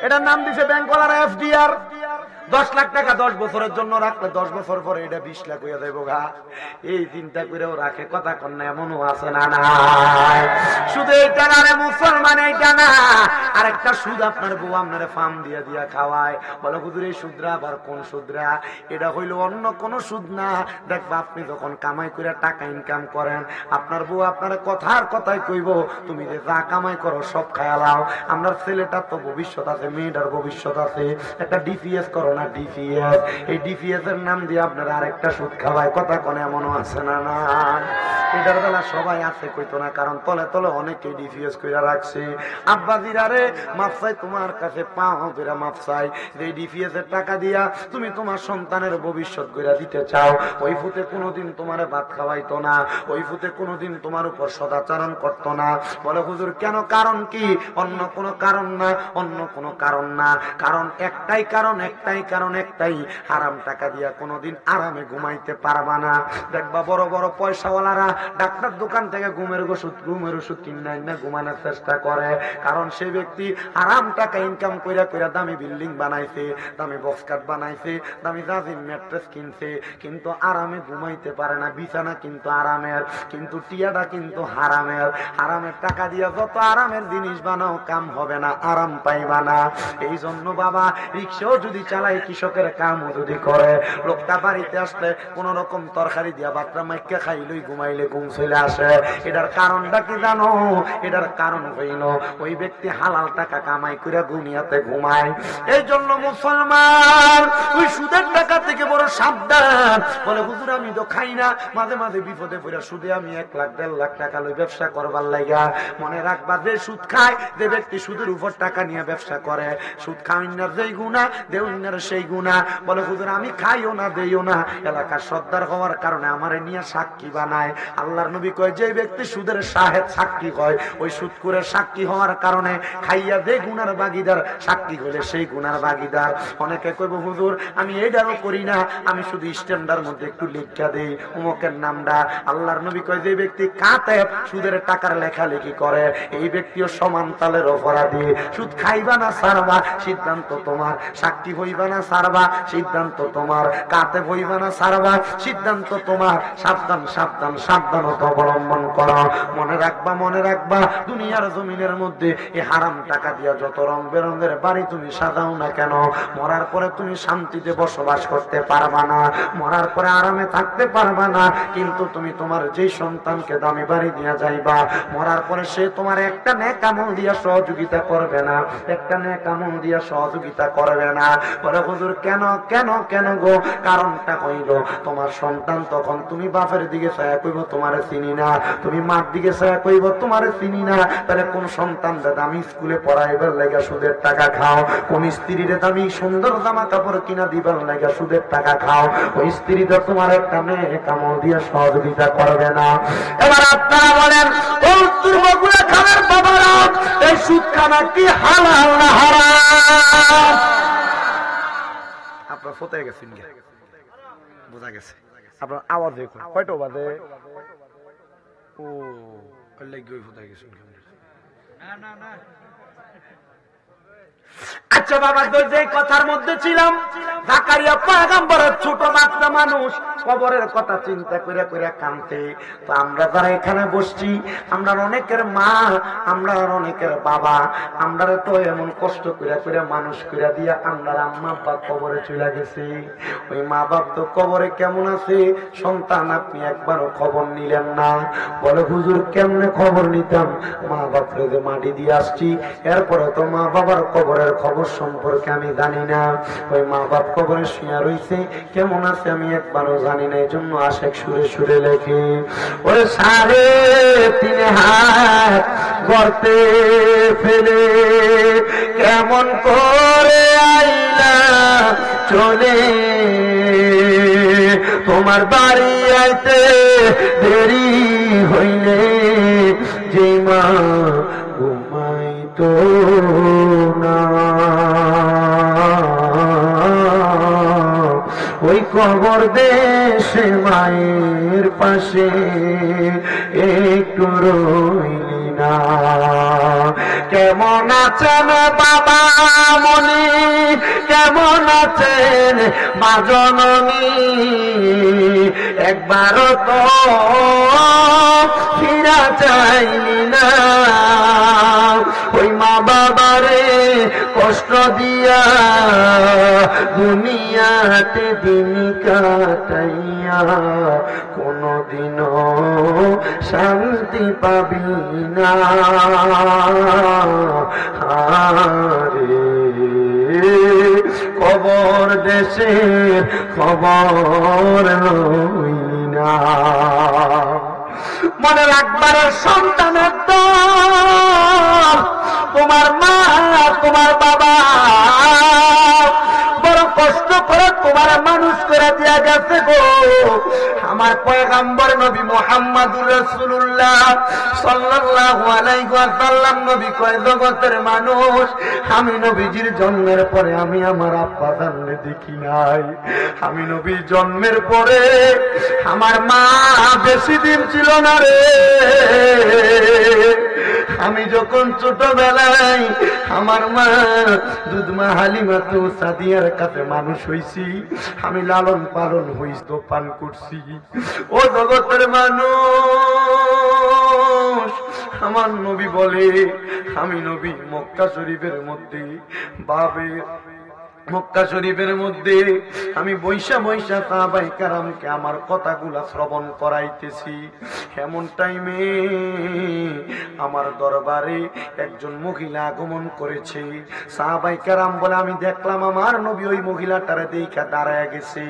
এটার নাম দিছে ব্যাংকওয়ালারা এফডিআর। 10 লাখ টাকা 10 বছরের জন্য রাখলে 10 বছর পরে এটা 20 লাখ হয়ে যাইব গা, এই চিন্তা করেও রাখে। কথা কন্যা এমনও আছে না নাই? শুধু এইটা না রে মুসলমান, এইটা না, আরেকটা সুদ আপনার বউ আপনার ফার্ম দিয়া দিয়া খাওয়ায়, বলে হুজুর এই সুদরা আবার কোন সুদরা? এটা হইলো অন্য কোন সুদ না। দেখবা আপনি যখন কামাই করে টাকা ইনকাম করেন, আপনার বউ আপনার কথার কথাই কইব, তুমি যে যা কামাই করো সব খায়ালাও, আমার ছেলেটার তো ভবিষ্যৎ আছে, মেয়েটার ভবিষ্যৎ আছে, একটা ডিপিএস করো না, ডিপিএস। এই ডিপিএস এর নাম দিয়ে আপনারা আরেকটা সুদ খাওয়ায়। কথা কোনে এমনও আছে না না? এটার বেলা সবাই আছে কইতো না, কারণ তলে তলে অনেকে ডিফিউজ কইরা রাখছে। আব্বাজিরা রে মাফ চাই তোমার কাছে, পাও কইরা মাফ চাই। যে ডিফিউজ এর টাকা দিয়া তুমি তোমার সন্তানের ভবিষ্যৎ কইরা দিতে চাও, ওই ফুতে কোনোদিন তোমারে ভাত খাওয়াইতো না, ওই ফুতে কোনোদিন তোমার উপর সদাচরণ করতো না। বলে হুজুর কেন, কারণ কি? অন্য কোনো কারণ না, অন্য কোনো কারণ না, কারণ একটাই কারণ, একটাই কারণ, একটাই, হারাম টাকা দিয়া কোনোদিন আরামে ঘুমাইতে পারবা না। দেখবা বড় বড় পয়সাওয়ালারা ডাক্তার দোকান থেকে ঘুমের ওষুধ কিনে না ঘুমানোর চেষ্টা করে, কারণ সে ব্যক্তি হারাম টাকা ইনকাম কইরা কইরা দামি বিল্ডিং বানাইছে, দামি বক্স কাট বানাইছে, দামি জাজিম ম্যাট্রেস কিনছে, কিন্তু আরামে ঘুমাইতে পারে না। বিছানা কিন্তু আরামের, কিন্তু টিয়াটা কিন্তু হারামের। হারামের টাকা দিয়া যত আরামের জিনিস বানাও কাম হবে না, আরাম পাইবা না। এই জন্য বাবা রিক্সাও যদি চালাই, কৃষকের কামও যদি করে, লোকটা বাড়িতে আসলে কোন রকম তরকারি দিয়া বাত্রা মাইকা খাইলই ঘুমাইলে ঘুম চলে আসে। এটার কারণটা কি জানো? এটার কারণ হইল ওই ব্যক্তি হালাল টাকা কামাই করে দুনিয়াতে ঘুমায়। এই জন্য মুসলমান ওই সুদের টাকা থেকে বড় সাবধান। বলে হুজুর আমি তো খাই না, মাঝে মাঝে বিপদে পড়ে সুদে আমি 1 লাখ 1.5 লাখ টাকা লই ব্যবসা করবার লাগা। মনে রাখবা যে সুদ খায়, যে ব্যক্তি সুদের উপর টাকা নিয়ে ব্যবসা করে, সুদ খাইনার যেই গুনাহ, দেউনার সেই গুনাহ। বলে হুজুর আমি খাইও না, দেইও না, এলাকার সর্দার হওয়ার কারণে আমারে নিয়ে সাক্ষী বানায়। আল্লাহর নবী কয় যে ব্যক্তি সুদের শাহেদ সাক্ষী হয়, ওই সুদখোরের সাক্ষী হওয়ার কারণে খাইয়া যে গুনার ভাগীদার, সাক্ষী হলে সেই গুনার ভাগীদার। অনেকে কইব হুজুর আমি এইটারও করি না, আমি শুধু স্ট্যান্ডার মধ্যে একটু লিখা দেই উমকের নামটা। আল্লাহর নবী কয় যে ব্যক্তি কাতেব সুদের টাকার লেখালেখি করে, এই ব্যক্তিও সমান তালের অপরাধী। সুদ খাইবা না ছাড়বা সিদ্ধান্ত তোমার, সাক্ষী হইবা না ছাড়বা সিদ্ধান্ত তোমার, কাতেব হইবা না ছাড়বা সিদ্ধান্ত তোমার। সাবধান সাবধান সাবধানতা অবলম্বন করো। মনে রাখবা, মনে রাখবা দুনিয়ার জমিনের মধ্যে এই হারাম টাকা দিয়া যত রং বেরঙের বাড়ি তুমি সাজাও না কেন, মরার পরে তুমি শান্তিতে বসবাস করতে পারবা না, মরার পরে আরামে থাকতে পারবা না। কিন্তু তুমি তোমার যেই সন্তানকে দামি বাড়ি দিয়া যাইবা, মরার পরে সে তোমার একটা নেক আমল দিয়া সহযোগিতা করবে না, একটা নেক আমল দিয়া সহযোগিতা করবে না। বলে হুজুর কেন কেন কেন গো? কারণটা হইল তোমার সন্তান তখন তুমি বাপের দিকে ছায়া কইব তোমারে চিনি না, তুমি মার দিকে ছায়া কইব তোমারে চিনি না। তাহলে কোন সন্তান দাদা আমি স্কুলে পড়াইবার লাগা সুদের টাকা খাও, কোন স্ত্রীরে আমি সুন্দর জামা কাপড় কিনা দিবার লাগা সুদের টাকা খাও, ওই স্ত্রীটা তোমার একটা নেক আমল দিয়া সহযোগিতা করবে না। এবার আপনারা বলেন ও দুর্বগুলা খাবার বাবারা, এই সুদ খানা কি হালাল না হারাম? আপনার ফোটায় গেছেন, বোঝা গেছে আপনার আওয়াজ দেখুন কয়টা বাজে। ও ফোটায় গেছেন। আচ্ছা বাবা যে কথার মধ্যে ছিলাম, জাকারিয়া পয়গম্বরের ছোট বাচ্চা মানুষ কবরের কথা চিন্তা করে করে কাঁদতে। তো আমরা যারা এখানে বসছি, আমরা অনেকের মা, আমরা অনেকের বাবা, আমরা তো এমন কষ্ট করে করে মানুষ করে দিয়া আমরা আম্মা বাবা কবরে চলে গেছে। ওই মা বাপ তো কবরে কেমন আছে, সন্তান আপনি একবারও খবর নিলেন না। বলে হুজুর কেমনে খবর নিতাম? মা বাপরে যে মাটি দিয়ে আসছি, এরপরে তো মা বাবার কবরের খবর সম্পর্কে আমি জানি না। ওই মা বাপ কবরে শুয়ে রয়েছে, কেমন আছে আমি একবারও জানি না। এই জন্য আশেক সুরে সুরে লেখে ওরে 3.5 হাত গর্তে ফেলে কেমন করে আইলা চলে, তোমার বাড়ি আইতে দেরি হইলে যে মা ঘুমাইতো না, ওই কবর দেশে মায়ের পাশে একটু রইলি না। কেমন আছেন বাবা মনি, কেমন আছেন মা জননী, একবারও তো ফিরা চাইলি না। ওই মা বাবারে কষ্ট দিয়া দুনিয়াতে দিন কাটাইয়া কোনদিনও শান্তি পাবি না। আরে কবর দেশের খবর লইলি না। মনে রাখবারের সন্তানের দল, তোমার মা তোমার বাবা বড় কষ্ট করে তোমার মানুষ করে দিয়া গেছে গো। আমার পয়গম্বর নবী মুহাম্মদুর রাসূলুল্লাহ সাল্লাল্লাহু আলাইহি ওয়াসাল্লাম নবী কয়, জগতের মানুষ, আমি নবীজির জন্মের পরে আমি আমার আব্বা জানলে দেখি নাই। আমি নবীর জন্মের পরে আমার মা বেশি দিন ছিল না রে। আমি যখন ছোটবেলায় আমার মা দুধমা হালিমাতু সাদিয়ার কাছে মানুষ হইছি, আমি লালন পালন হইছি, তো পান করছি। ও জগতের মানুষ, আমার নবী বলে, আমি নবী মক্কা শরীফের মধ্যে মক্কা শরীফের মধ্যে আমি বৈশা বৈশা সাহাবায়ে কেরামকে আমার কথাগুলা শ্রবণ করাইতেছি। এমন টাইমে আমার দরবারে একজন মহিলা আগমন করেছে। সাহাবায়ে কেরাম বলে, আমি দেখলাম আমার নবী ওই মহিলাটারে দেখা দাঁড়ায় গেছে।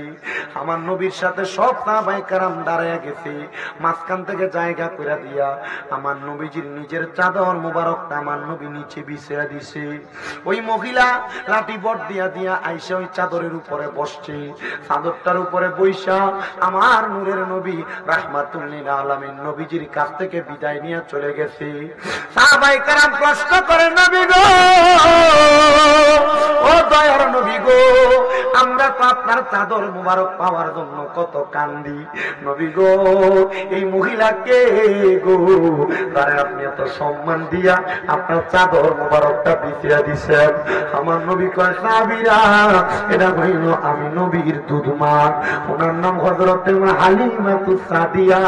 আমার নবীর সাথে সব সাহাবায়ে কেরাম দাঁড়ায় গেছে। মাঝখান থেকে জায়গা করে দিয়া আমার নবীজির নিজের চাদর মুবারকটা আমার নবী নিচে বিছিয়ে দিছে। ওই মহিলা লাঠি বট দিয়া দিয়া আইসা ওই চাদরের উপরে বসছে। চাদরটার উপরে বইসা আমার নূরের নবী রাহমাতুল লিল আলামিন নবীজির কাছ থেকে বিদায় নিয়ে চলে গেছে। সাহাবায়ে কেরাম প্রশ্ন করে, নবী গো, ও দয়ার নবী গো, আমরা তো আপনার চাদর মুবারক পাওয়ার জন্য কত কান্দি। নবী গো, এই মহিলাকে গো তারে আপনি এত সম্মান দিয়া আপনার চাদর মুবারকটা বিছিয়ে দিছেন। আমার নবী কয়, সাহাবীরা, এটা হইল আমি নবীর দুধমা, ওনার নাম হযরতে হালিমাতু সাদিয়া।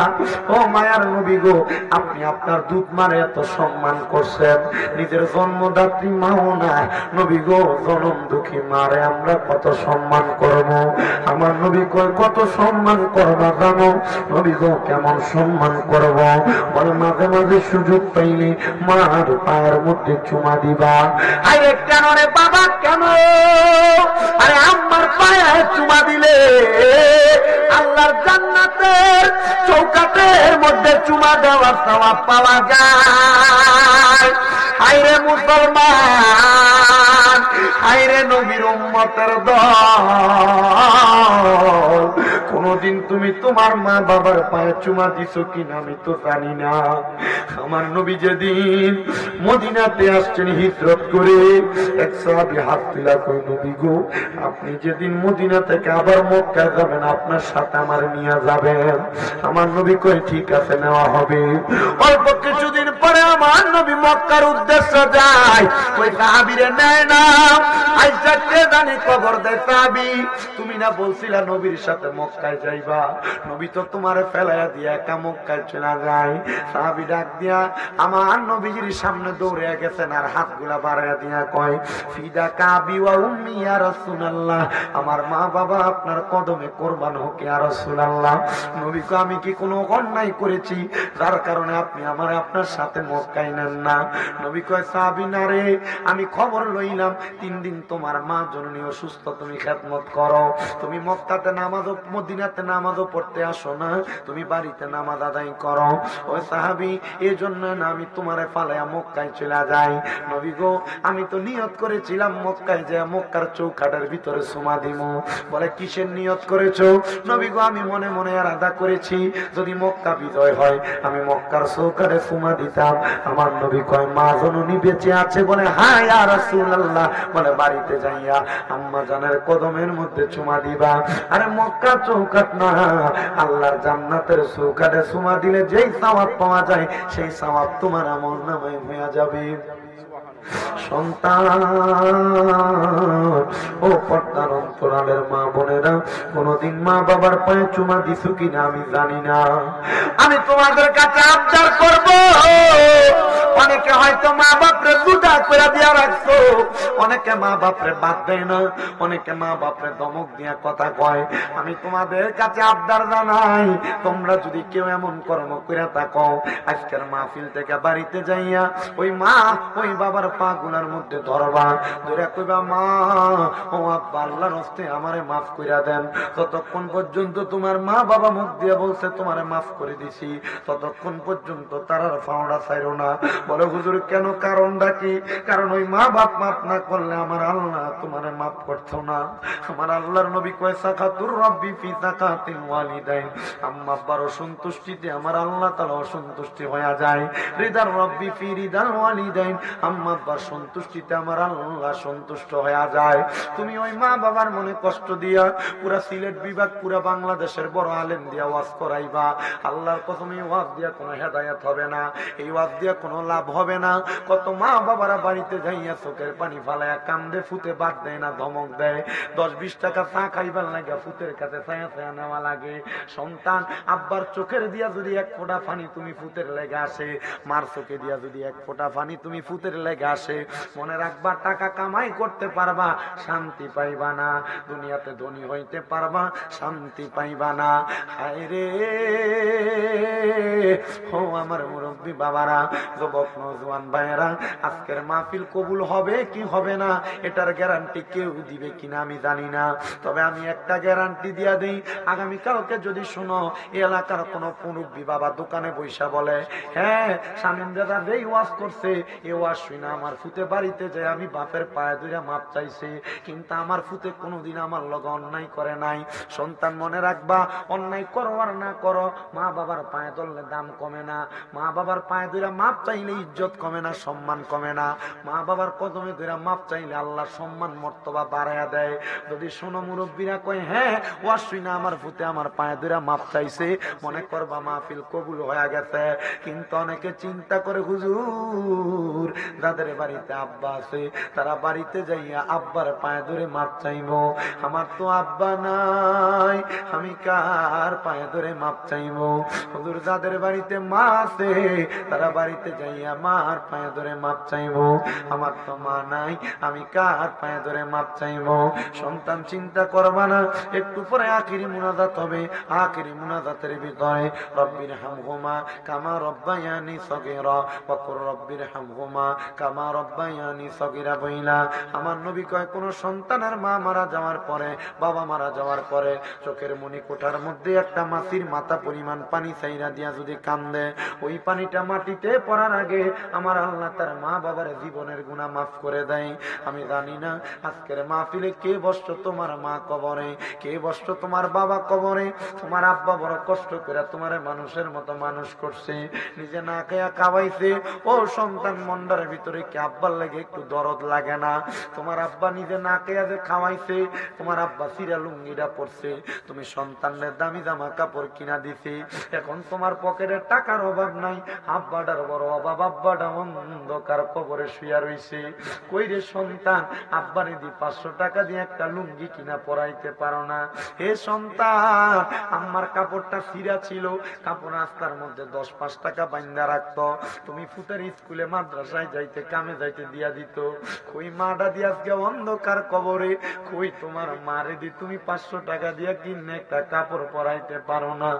ও মায়ার নবী গো, আপনি আপনার দুধমার এত সম্মান করছেন, নিজের জন্মদাত্রী মাও না। নবী গো, জনম দুঃখী মারে আমরা কত সম্মান করব। আমার নবী কয়, কত সম্মান করবা জানো? নবী গো, কেমন সম্মান করব? বলে, মাঝে মাঝে সুযোগ পাইলে মার পায়ের মধ্যে চুমা দিবা। আরে কেন রে বাবা, কেন? আরে আমার পায়ে চুমা দিলে আল্লাহর জান্নাতের চৌকাঠের মধ্যে চুমা দেওয়ার সওয়াব পাওয়া যায়। হায়রে মুসলমান, হায়রে নবীর উম্মতের দল, কোনদিন তুমি তোমার মা বাবার পায়ে চুমা দিছো কিনা আমি তো জানি না। আমার নবী যেদিন মদিনাতে আসছেন হিজরত করে, এক সাহাবী হাত তুলা কই, নবী গো, আপনি যেদিন মদিনা থেকে আবার মক্কা যাবেন আপনার সাথে আমার নিয়ে যাবেন। আমার নবী কই, ঠিক আছে, নেওয়া হবে। অল্প কিছুদিন পরে আমার নবী মক্কার উদ্দেশ্যে যায়। ওই সাহাবীরে নেয় না, আইসা কে জানি খবর দেয়, সাহাবী তুমি না বলছিলা নবীর সাথে মক্কায় যাইবা, নবী তো তোমারে ফেলাইয়া দিয়া একা মক্কায় চলে যায়। সাহাবী ডাক দিয়া আমার নবীজির সামনে দৌড়ে গেছেন আর হাতগুলা বাড়াইয়া দিয়া কয়, ফিদা কাবি ওয়া উম্মি ইয়া রাসূলুল্লাহ, আমার মা বাবা আপনার কদমে কুরবান হোক ইয়া রাসূলুল্লাহ। নবী কয়, আমি কি কোনো অন্যায় করেছি যার কারণে আপনি আমারে আপনার সাথে মক্কায় নেন না? নবী কয়, সাহাবী না রে, আমি খবর লইলাম 3 দিন তোমার মা জননী অসুস্থ, তুমি খেদমত করো, তুমি মক্কাতে নামাজও মদিনাতে নামাজও পড়তে আসো না, তুমি বাড়িতে নামাজ আদায় করো। ওই সাহাবী, এই জন্য না আমি তোমারে ফালাইয়া মক্কায় চলে যাই। নবী গো, আমি তো নিয়ত করেছিলাম মক্কায় যে মক্কার চৌকাঠের ভিতরে চুমা দিমু। বলে, কিসের নিয়ত করেছো? নবী গো, আমি মনে মনে আলাদা করেছি যদি মক্কা বিজয় হয় আমি মক্কার চৌকাঠে চুমা দিতাম। আমার নবী কয়, মা জননী বেঁচে আছে? বলে, হ্যাঁ ইয়া রাসূলুল্লাহ। বলে, বাড়িতে যাইয়া আম্মা জানের কদমের মধ্যে চুমা দিবা। আরে মক্কা চৌকাঠ না, আল্লাহর জান্নাতের চৌকাঠে চুমা দিলে যেই সওয়াব পাওয়া যায় সেই সওয়াব তোমার আমলনামায় হয়ে যাবে। সন্তান, ও পর্দার অন্তরালের মা বোনেরা, কোনদিন মা বাবার পায়ে চুমা দিছো কিনা আমি জানি না। আমি তোমাদের কাছে আবদার করব, অনেকে হয়তো মা বাপরে জুতা করে দিয়া রাখছো, অনেকে মা বাপরে বাদ দেয় না, অনেকে মা বাপরে ধমক দিয়া কথা কয়। আমি তোমাদের কাছে আবদার জানাই, তোমরা যদি কেউ এমন কর্ম করে থাকো, আজকের মাহফিল থেকে বাড়িতে যাইয়া ওই মা ওই বাবার পা গুলার মধ্যে ধরবা, ধরে কইবা মা ও আব্বা আল্লাহর হস্তে আমারে মাফ কইরা দেন। ততক্ষণ পর্যন্ত তোমার মা বাবা মুখ দিয়ে বলছে তোমারে মাফ করে দিছি, ততক্ষণ পর্যন্ত তারার ফাওড়া ছাইরো না। বলে হুজুর কেন, কারণটা কি? কারণ ওই মা বাপ মাফ না করলে আমার আল্লাহ তোমারে মাফ করতো না। আমার আল্লাহর নবী কয় সাকাতুর রব্বি ফি সাকাতিল ওয়ালিদাইন, আম্মা আব্বার অসন্তুষ্টিতে আমার আল্লাহ তাআলা অসন্তুষ্টি হয়ে যায়। রিদার রব্বি ফি রিদাল ওয়ালিদাইন, আম্মা আব্বার সন্তুষ্টিতে আমার আল্লাহ সন্তুষ্ট হয়ে যায়। তুমি ওই মা বাবার মনে কষ্ট দিয়া পুরা সিলেট বিভাগ পুরা বাংলাদেশের বড় আলেম দিয়া ওয়াজ করাইবা, আল্লাহর কসম এই ওয়াজ দিয়া কোনো হেদায়েত হবে না, এই ওয়াজ দিয়া কোনো লাভ হবে না। কত মা বাবারা বাড়িতে যাইয়া চোখের পানি ফালাইয়া কান্দে, ফুতে বাদ দেয় না, ধমক দেয়। 10-20 টাকা চা খাইবার লাগে ফুতের কাছে ছায়া ছায়া নেওয়া লাগে। সন্তান আব্বার চোখের দিয়া যদি এক ফোঁটা পানি তুমি ফুতের লেগে আসে, মার চোখে দিয়া যদি এক ফোঁটা পানি তুমি ফুতের লেগে আসে, মনে রাখবা টাকা কামাই করতে পারবা, শান্তি পাইবা না। দুনিয়াতে ধনী হইতে পারবা, শান্তি পাইবা না। হায় রে ও আমার মুরব্বী বাবারা, যুবক নওজোয়ান ভাইয়েরা, আজকের মাহফিল কবুল হবে কি হবে না এটার গ্যারান্টি কেউ দিবে কিনা আমি জানি না, তবে আমি একটা গ্যারান্টি দিয়া দেই, আগামীকালকে যদি শুনো এলাকার কোন মুরব্বী বাবা দোকানে বৈশা বলে হ্যাঁ শামীম দাদা যেই ওয়াজ করছে এই ওয়াজ শুনে আমার ফুতে বাড়িতে যায় আমি বাপের পায়ে ধরে মাপ চাইছে, কিন্তু আমার ফুতে কোনোদিন আমার লগে অন্যায় করে নাই। সন্তান মনে রাখবা, অন্যায় করো আর না করো, মা বাবার পায়ে ধরলে দাম কমে না, মা বাবার পায়ে ধরে মাপ চাইলে ইজ্জত কমে না, সম্মান কমে না। মা বাবার কদমে ধরে মাপ চাইলে আল্লাহ সম্মান মর্তবা বাড়াইয়া দেয়। যদি শোনো মুরব্বীরা কয় হ্যাঁ ওয়াজ শুনে আমার ফুতে আমার পায়ে ধরে মাপ চাইছে, মনে করবা মাহফিল কবুল হয়ে গেছে। কিন্তু অনেকে চিন্তা করে হুজুর যাদের বাড়িতে আব্বা আছে তারা বাড়িতে যাইয়া আব্বার পায়ে ধরে মাপ চাইবো, আমার তো আব্বা নাই আমি কার পায়ে ধরে মাপ চাইবো। হুজুর যাদের বাড়িতে মা আছে তারা বাড়িতে যাইয়া মার পায়ে ধরে মাপ চাইবো, আমার তো মা নাই আমি কার পায়ে ধরে মাপ চাইবো। সন্তান চিন্তা করবা না, একটু পরে আখিরি মুনাজাত হবে, আখিরি মুনাজাতের ভিতরে রব্বির হামহুমা কামা রব্বায়ানি সগীরা ওয়া কুর রব্বির হামহুমা কামা রব্বায়ানি সগীরা বইলা। আমার নবী কয় কোন সন্তানের মা মারা যাওয়ার পরে, বাবা মারা যাওয়ার পরে চোখের মনি কোঠার মধ্যে একটা মাছির মাথা পরিমাণ পানি চাইরা দিয়া যদি কান্দে, ওই পানিটা মাটিতে পড়ার আগে আমার আল্লাহ তার মা বাবার জীবনের গুনাহ মাফ করে দেয়। আমি জানি না আজকের মাহফিলে কে বসছো তোমার মা কবরে, কে বসছো তোমার বাবা কবরে। তোমার আব্বা বড় কষ্ট করে তোমার মানুষের মতো মানুষ করছে, নিজে না খেয়া খাওয়াইছে। ও সন্তান মন্ডারের ভিতরে কি আব্বার লাগে একটু দরদ লাগে না? তোমার আব্বা নিজে না খেয়া যে খাওয়াইছে, তোমার আব্বা সিরা লুঙ্গিটা পরছে, তুমি সন্তানের দামি জামা কাপড় কিনা দিছে, এখন তোমার পকেটে টাকার অভাব নাই, আব্বাটার বড় অভাব, আব্বাটা অন্ধকার কবরে শুয়া রইছে। কই রে সন্তান, আব্বারে দি 500 টাকা দিয়ে একটা লুঙ্গি কিনা পরাইতে পারো না? হে সন্তান, আমার কাপড়টা সিরা ছিল, কাপড় রাস্তার মধ্যে 10-5 টাকা বাইন্দা রাখতো, তুমি ফুতের স্কুলে মাদ্রাসায় যাইতে কামে যাইতে দিয়া দিত। কই মাটা দিয়ে আজকে অন্ধকার কবরে, কই তোমার মারে দি তুমি 500 টাকা দিয়া কিনে একটা কাপড় পরাইতে পারো না?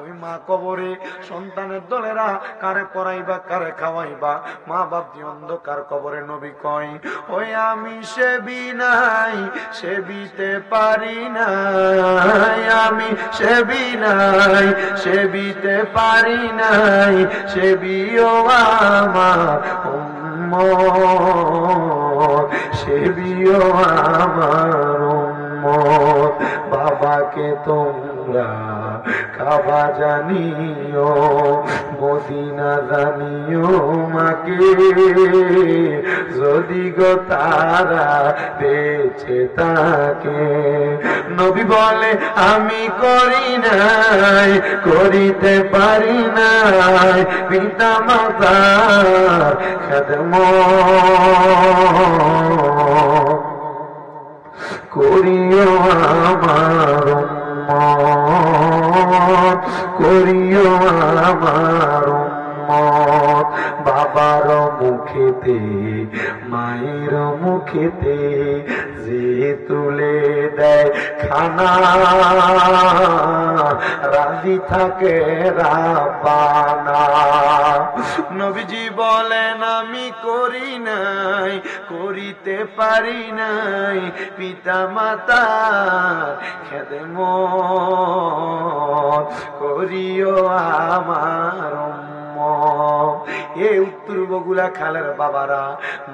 ওই মা কবরে। সন্তানের দলেরা কারে পরাইবা কারে খাওয়াইবা, মা বাপ দিয়ে অন্ধকার কবরে। নবী কয় ওই আমি সেবি নাই সেবিতে পারি নাই, আমি সেবি নাই সেবিতে পারি নাই, সেবিও আমার উম্মত, সেবিও আমার উম্মত। বাবাকে তোমরা কাবা জানিও, মদিনা জানিও, মাকে যদি গো তারা বেঁচে থাকে। নবী বলে আমি করি নাই করিতে পারি নাই পিতা মাতার খেদমত, করিও আমার উম্মত, করিও আমার উম্মত। বাবার মুখেতে মায়ের মুখেতে যে তুলে দেয় না, রাজি থাকে রাব্বানা। নবীজি বলেন আমি করি নাই, করিতে পারি নাই পিতা মাতার খেদমত, করিও আমার এ উত্তর বগুলা খালের বাবারা,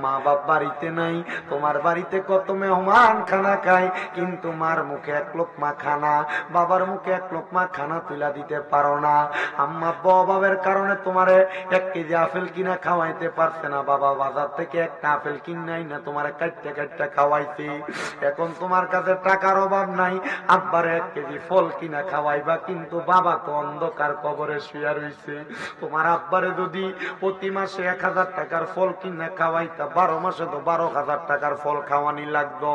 মা বাপ বাড়িতে নাই, তোমার বাড়িতে কত মেহমান খানা খায়, কিন্তু মার মুখে এক লোকমা খানা, বাবার মুখে এক লোকমা খানা তুলা দিতে পারো না। আম্মা অভাবের কারণে তোমারে 1 কেজি আপেল কিনা খাওয়াইতে পারছে না, বাবা বাজার থেকে একটা আপেল কিনাই না তোমারে কাটতে কাটতে খাওয়াইছে। এখন তোমার কাছে টাকার অভাব নাই, আব্বারে 1 কেজি ফল কিনা খাওয়াইবা, কিন্তু বাবা তো অন্ধকার কবরে শুয়ে রইছে। তোমার আব্বারে যদি প্রতি মাসে 1000 টাকার ফল কিনা খাওয়াইতা, 12 মাসে তো 12,000 টাকার ফল খাওয়ানি লাগতো।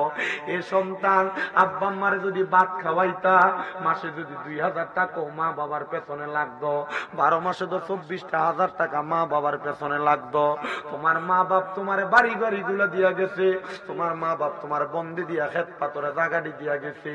এ সন্তান আব্বা আম্মারে যদি ভাত খাওয়াইতা, মাসে যদি 2000 টাকা মা বাবার পেছনে লাগতো, 12 মাসে তো 24,000 টাকা মা বাবার পেছনে লাগতো। তোমার মা বাপ তোমার বাড়ি গাড়ি গুলো দিয়া গেছে, তোমার মা বাপ তোমার বন্দি দিয়া খেত পাথরে জাগাড়ি দিয়া গেছে।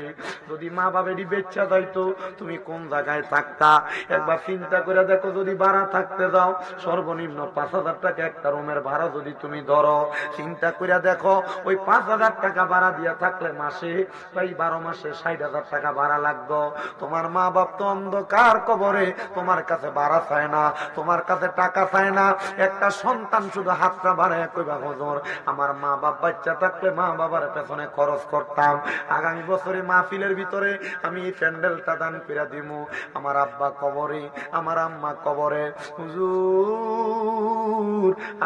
যদি মা বাবেরই বেচ্চা যাইতো, তুমি কোন জায়গায় থাকতা? একবার চিন্তা করে দেখো, যদি ভাড়া থাকতে যাও সর্বনিম্ন 5000 টাকা একটা রুমের ভাড়া যদি তুমি ধরো, চিন্তা করে দেখো ওই 5000 টাকা ভাড়া দিয়া থাকলে মাসে প্রায় 12 মাসে 60,000 টাকা ভাড়া লাগতো। তোমার মা বাপ তো অন্ধকার কবরে, তোমার কাছে ভাড়া চায় না, তোমার কাছে টাকা চায় না। একটা সন্তান শুধু হাতটা বাড়ায় কইবা, হুজুর আমার মা বাপ বাচ্চা থাকলে মা বাবার পেছনে খরচ করতাম, আগামী বছরে মাহফিলের ভিতরে আমি এই প্যান্ডেলটা দান করে দিমু, আমার আব্বা কবরে, আমার আম্মা কবরে। হুজুর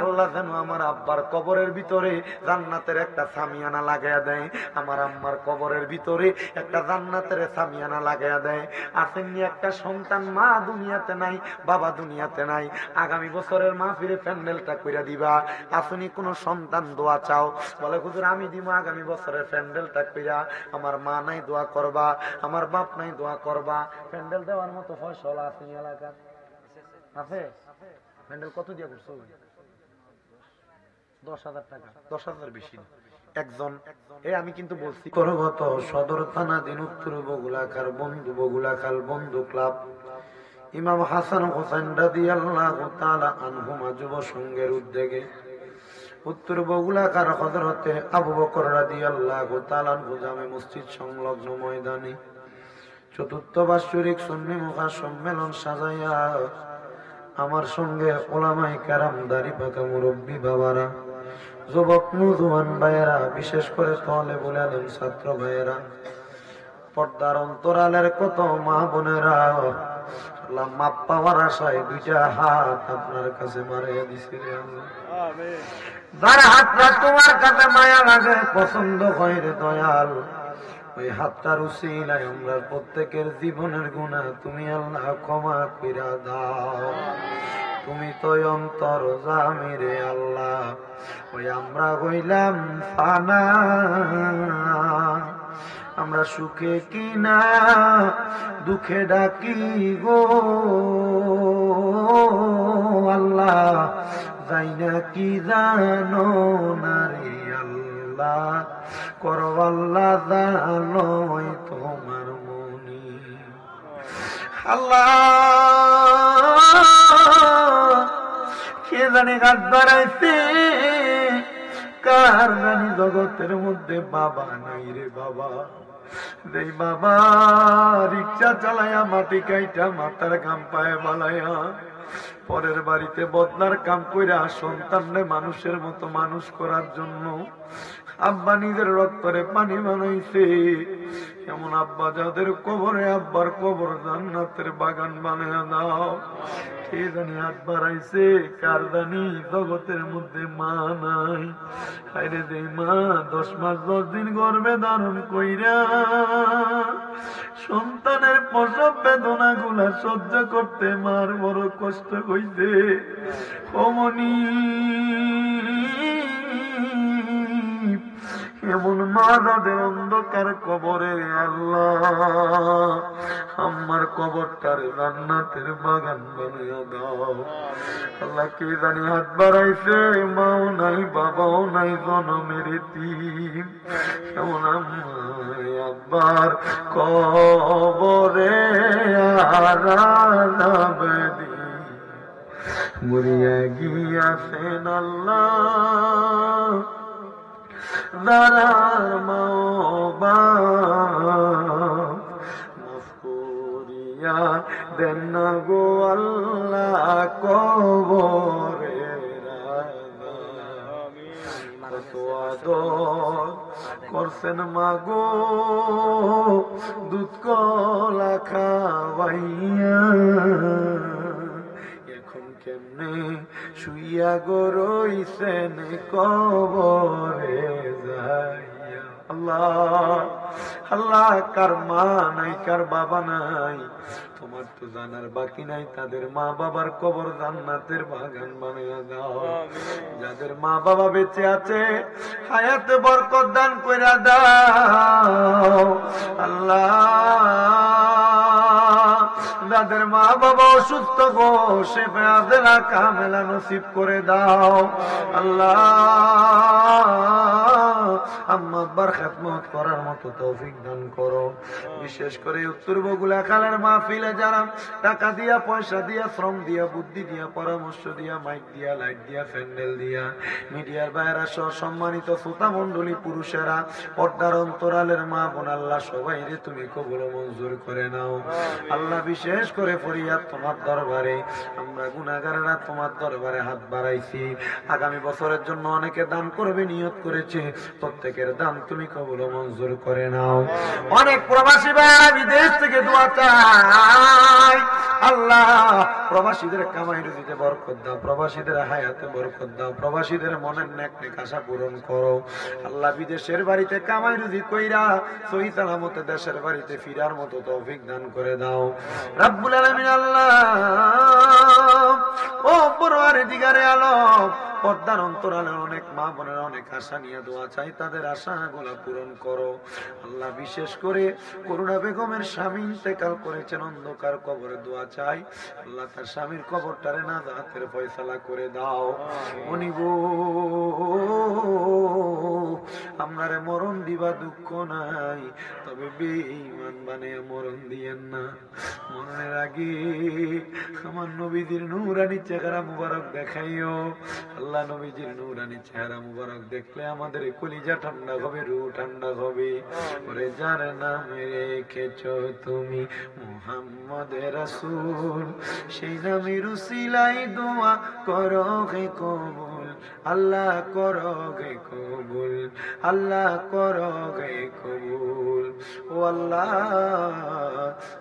আল্লাহ যেন আমার আব্বার কবরের ভিতরে জান্নাতের একটা সামিয়ানা লাগাইয়া দেয়, আমার আম্মার কবরের ভিতরে একটা জান্নাতের সামিয়ানা লাগাইয়া দেয়। আসেননি একটা সন্তান, মা দুনিয়াতে নাই, বাবা দুনিয়াতে নাই, আগামী বছরের মাহফিলে প্যান্ডেলটা কইরা দিবা। আসনি কোন সন্তান দোয়া চাও, বলে হুজুর আমি দিব আগামী বছরের প্যান্ডেলটা কইরা, আমার মা নাই দোয়া করবা, আমার বাপ নাই দোয়া করবা। প্যান্ডেল দেওয়ার মতো ফয়সালা আসেনি এলাকার আছে? প্যান্ডেল কত দিয়া করছো? 10,000 টাকা, 10,000 বেশি না। একজন আমি কিন্তু বলছি করবত সদর থানাধীন উত্তর বগুলাখার বন্ধু বগুলাখাল বন্ধু ক্লাব, ইমাম হাসান হোসেন রাদিয়াল্লাহু তাআলা আনহুমা যুব সংঘের উদ্যোগে উত্তর বগুলাখার হযরতে আবু বকর রাদিয়াল্লাহু তাআলা আনহু জামে মসজিদ সংলগ্ন ময়দানে চতুর্থ বার্ষিক সুন্নি মুখা সম্মেলন সাজাইয়া আমার সঙ্গে ওলামায়ে কেরাম, দাড়ি পাকা মুরব্বী বাবারা, যুবক নওজোয়ান ভাইয়েরা, বিশেষ করে তালেবুল ইলম ছাত্র ভাইয়েরা, পর্দার অন্তরালের কত মা বোনেরা, আল্লাহ মাপ পাওয়ার আশায় 2টা হাত আপনার কাছে মারিয়ে দিছি রে আল্লাহ। আমিন। যার হাতটা তোমার কাছে মায়া লাগে, পছন্দ হয় রে দয়াল, ওই হাতটার উসিলায় আমরা প্রত্যেকের জীবনের গুনাহ তুমি আল্লাহ ক্ষমা কইরা দাও। তুমি তো অন্তর জামি রে আল্লাহ, ওই আমরা হইলাম ফানা, আমরা সুখে কিনা দুঃখে ডাকি গো আল্লাহ, যাই না কি জানো না রে আল্লাহ, করো আল্লাহ জানো তোমার মনি। আল্লাহ কে জানে গাছ বাড়াইছে, কার জানি জগতের মধ্যে বাবা নাই রে বাবা, যেই বাবা রিক্সা চালাইয়া মাটি কাইটা মাথার ঘাম পায়ে বালাইয়া পরের বাড়িতে বদনার কাম কইরা সন্তানরে মানুষের মতো মানুষ করার জন্য আব্বা নিজের রক্তরে পানি বানাইছে, এমন আব্বা যাদের কবরে আব্বার কবর জান্নাতের বাগান বানাইয়া দাও। কে জানি হাত বাড়াইছে, কার জানি জগতের মধ্যে মা নাই, আরে যে মা 10 মাস 10 দিন গর্ভে ধারণ কইরা সন্তানের প্রসব বেদনা গুলা সহ্য করতে মার বড় কষ্ট হইছে। অমনি এমন মা যাদের অন্ধকার কবরে, আল্লাহ আমার কবরটার জান্নাতের বাগান বানিয়ে দাও। আল্লাহ কে জানি হাত বাড়াইছে, মাও নাই বাবাও নাই, জনমের এতিম, এমন আম্মা একবার কবরে আরানাবদি মরিয়া গিয়াছেন আল্লাহ দারার মাওবা মফকুরিয়া দেন না গো আল্লাহ কবরে কত আদর করছেন মাগো দুধ কলা খাওয়াইয়া এখন কেমনে শুইয়া গো রইছেন কবরে যাইয়া আল্লাহ আল্লাহ কার মা নাই কার বাবা নাই তোমার তো জানার বাকি নাই তাদের মা বাবার কবর জান্নাতের বাগান বানিয়ে দাও যাদের মা বাবা বেঁচে আছে হায়াতে বরকত দান কইরা দাও আল্লাহ যাদের মা বাবা অসুস্থ গো শেফা আজলা কামেলা নসিব করে দাও আল্লাহ আম্মা আব্বার খেদমত করার মতো তৌফিক দান করো বিশেষ করে উত্তর বগুড়া খালের মাহফিলে যারা টাকা দিয়া পয়সা দিয়া শ্রম দিয়া বুদ্ধি দিয়া পরামর্শ দিয়া মাইক দিয়া লাইট দিয়া প্যান্ডেল দিয়া মিডিয়ার বাইরা সহ সম্মানিত শ্রোতা মণ্ডলী পুরুষেরা পর্দার অন্তরালের মা বোন আল্লাহ সবাই রে তুমি কবুল মঞ্জুর করে নাও আল্লাহ বিশেষ করে ফরিয়াদ তোমার দরবারে আমরা গুনাহগারেরা তোমার দরবারে হাত বাড়াইছি আগামী বছরের জন্য অনেকে দান করবে নিয়ত করেছে প্রত্যেকের দান তুমি কবুল মঞ্জুর করে নাও অনেক প্রবাসী ভাই বিদেশ থেকে দোয়া চাই আল্লাহ প্রবাসীদের কামাই রুজিতে বরকত দাও প্রবাসীদের হায়াতে বরকত দাও প্রবাসীদের মনের নেক নেক আশা পূরণ করো আল্লাহ বিদেশের বাড়িতে কামাই রুজি কইরা সহি সালামতে দেশের বাড়িতে ফিরার মতো তৌফিক দান করে দাও রব্বুল আলামিন আল্লাহ ও পরওয়ারদিগারে আলম পর্দার অন্তরালে অনেক মা বোনের অনেক আশা নিয়ে দোয়া চাই তাদের আশাগুলো পূরণ করো আল্লাহ বিশেষ করে করুণা বেগমের স্বামী ইন্তেকাল করেছেন অন্ধকার কবরে দোয়া চাই আল্লাহ তার স্বামীর কবরটারে না জাতের ফয়সালা করে দাও উনি গো আপনারে মরণ দিবা দুঃখ নাই তবে বেঈমান বানিয়ে মরণ দিয়েন না মরণের আগে আমার নবীজির নূরানি চেহারা মুবারক দেখাইও আল্লাহ নবীজির নূরানি চেহারা মুবারক দেখলে আমাদের কলিজা ঠান্ডা হবে রূহ ঠান্ডা হবে ওরে যার নামে রেখেছো তুমি মুহাম্মদ রাসূল সেই নামের উসিলায় দোয়া করো হে কবুল আল্লাহ করো হে কবুল আল্লাহ করো হে কবুল ও আল্লাহ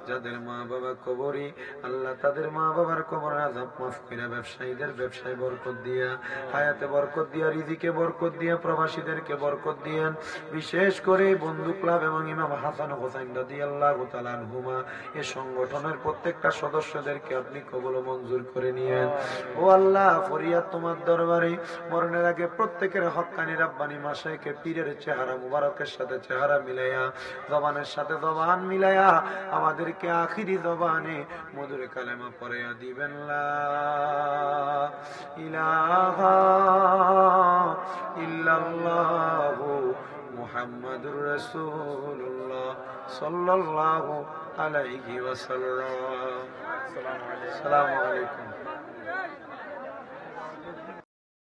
যাদের মা বাবা কবরে আল্লাহ তাদের মা বাবার কবর আযাব মাফ কইরা ব্যবসায়ীদের ব্যবসায় বরকত দিয়া হায়াতে বরকত দিয়া রিজিকে বরকত দিয়া প্রবাসীদেরকে বরকত দিয়েন বিশেষ করে বন্ধু ক্লাব এবং ইমাম হাসান হোসেন রাদিয়াল্লাহু তাআলা আনহুমা এই সংগঠনের প্রত্যেকটা সদস্যদেরকে আপনি কবুল ও মঞ্জুর করে নিয়েন ও আল্লাহ ফরিয়াদ তোমার দরবারে মরণের আগে প্রত্যেকের হক্কানি রাব্বানি মাশায়েখে পীরের চেহারা মুবারকের সাথে চেহারা মিলাইয়া জবানের সাথে জবান মিলাইয়া আমাদেরকে আখিরি জবানে মধুর কালেমা পড়াইয়া দিবেন লা ইলাহা ইল্লাল্লাহু মুহাম্মাদুর রাসূলুল্লাহ সাল্লাল্লাহু আলাইহি ওয়াসাল্লাম আসসালামু আলাইকুম।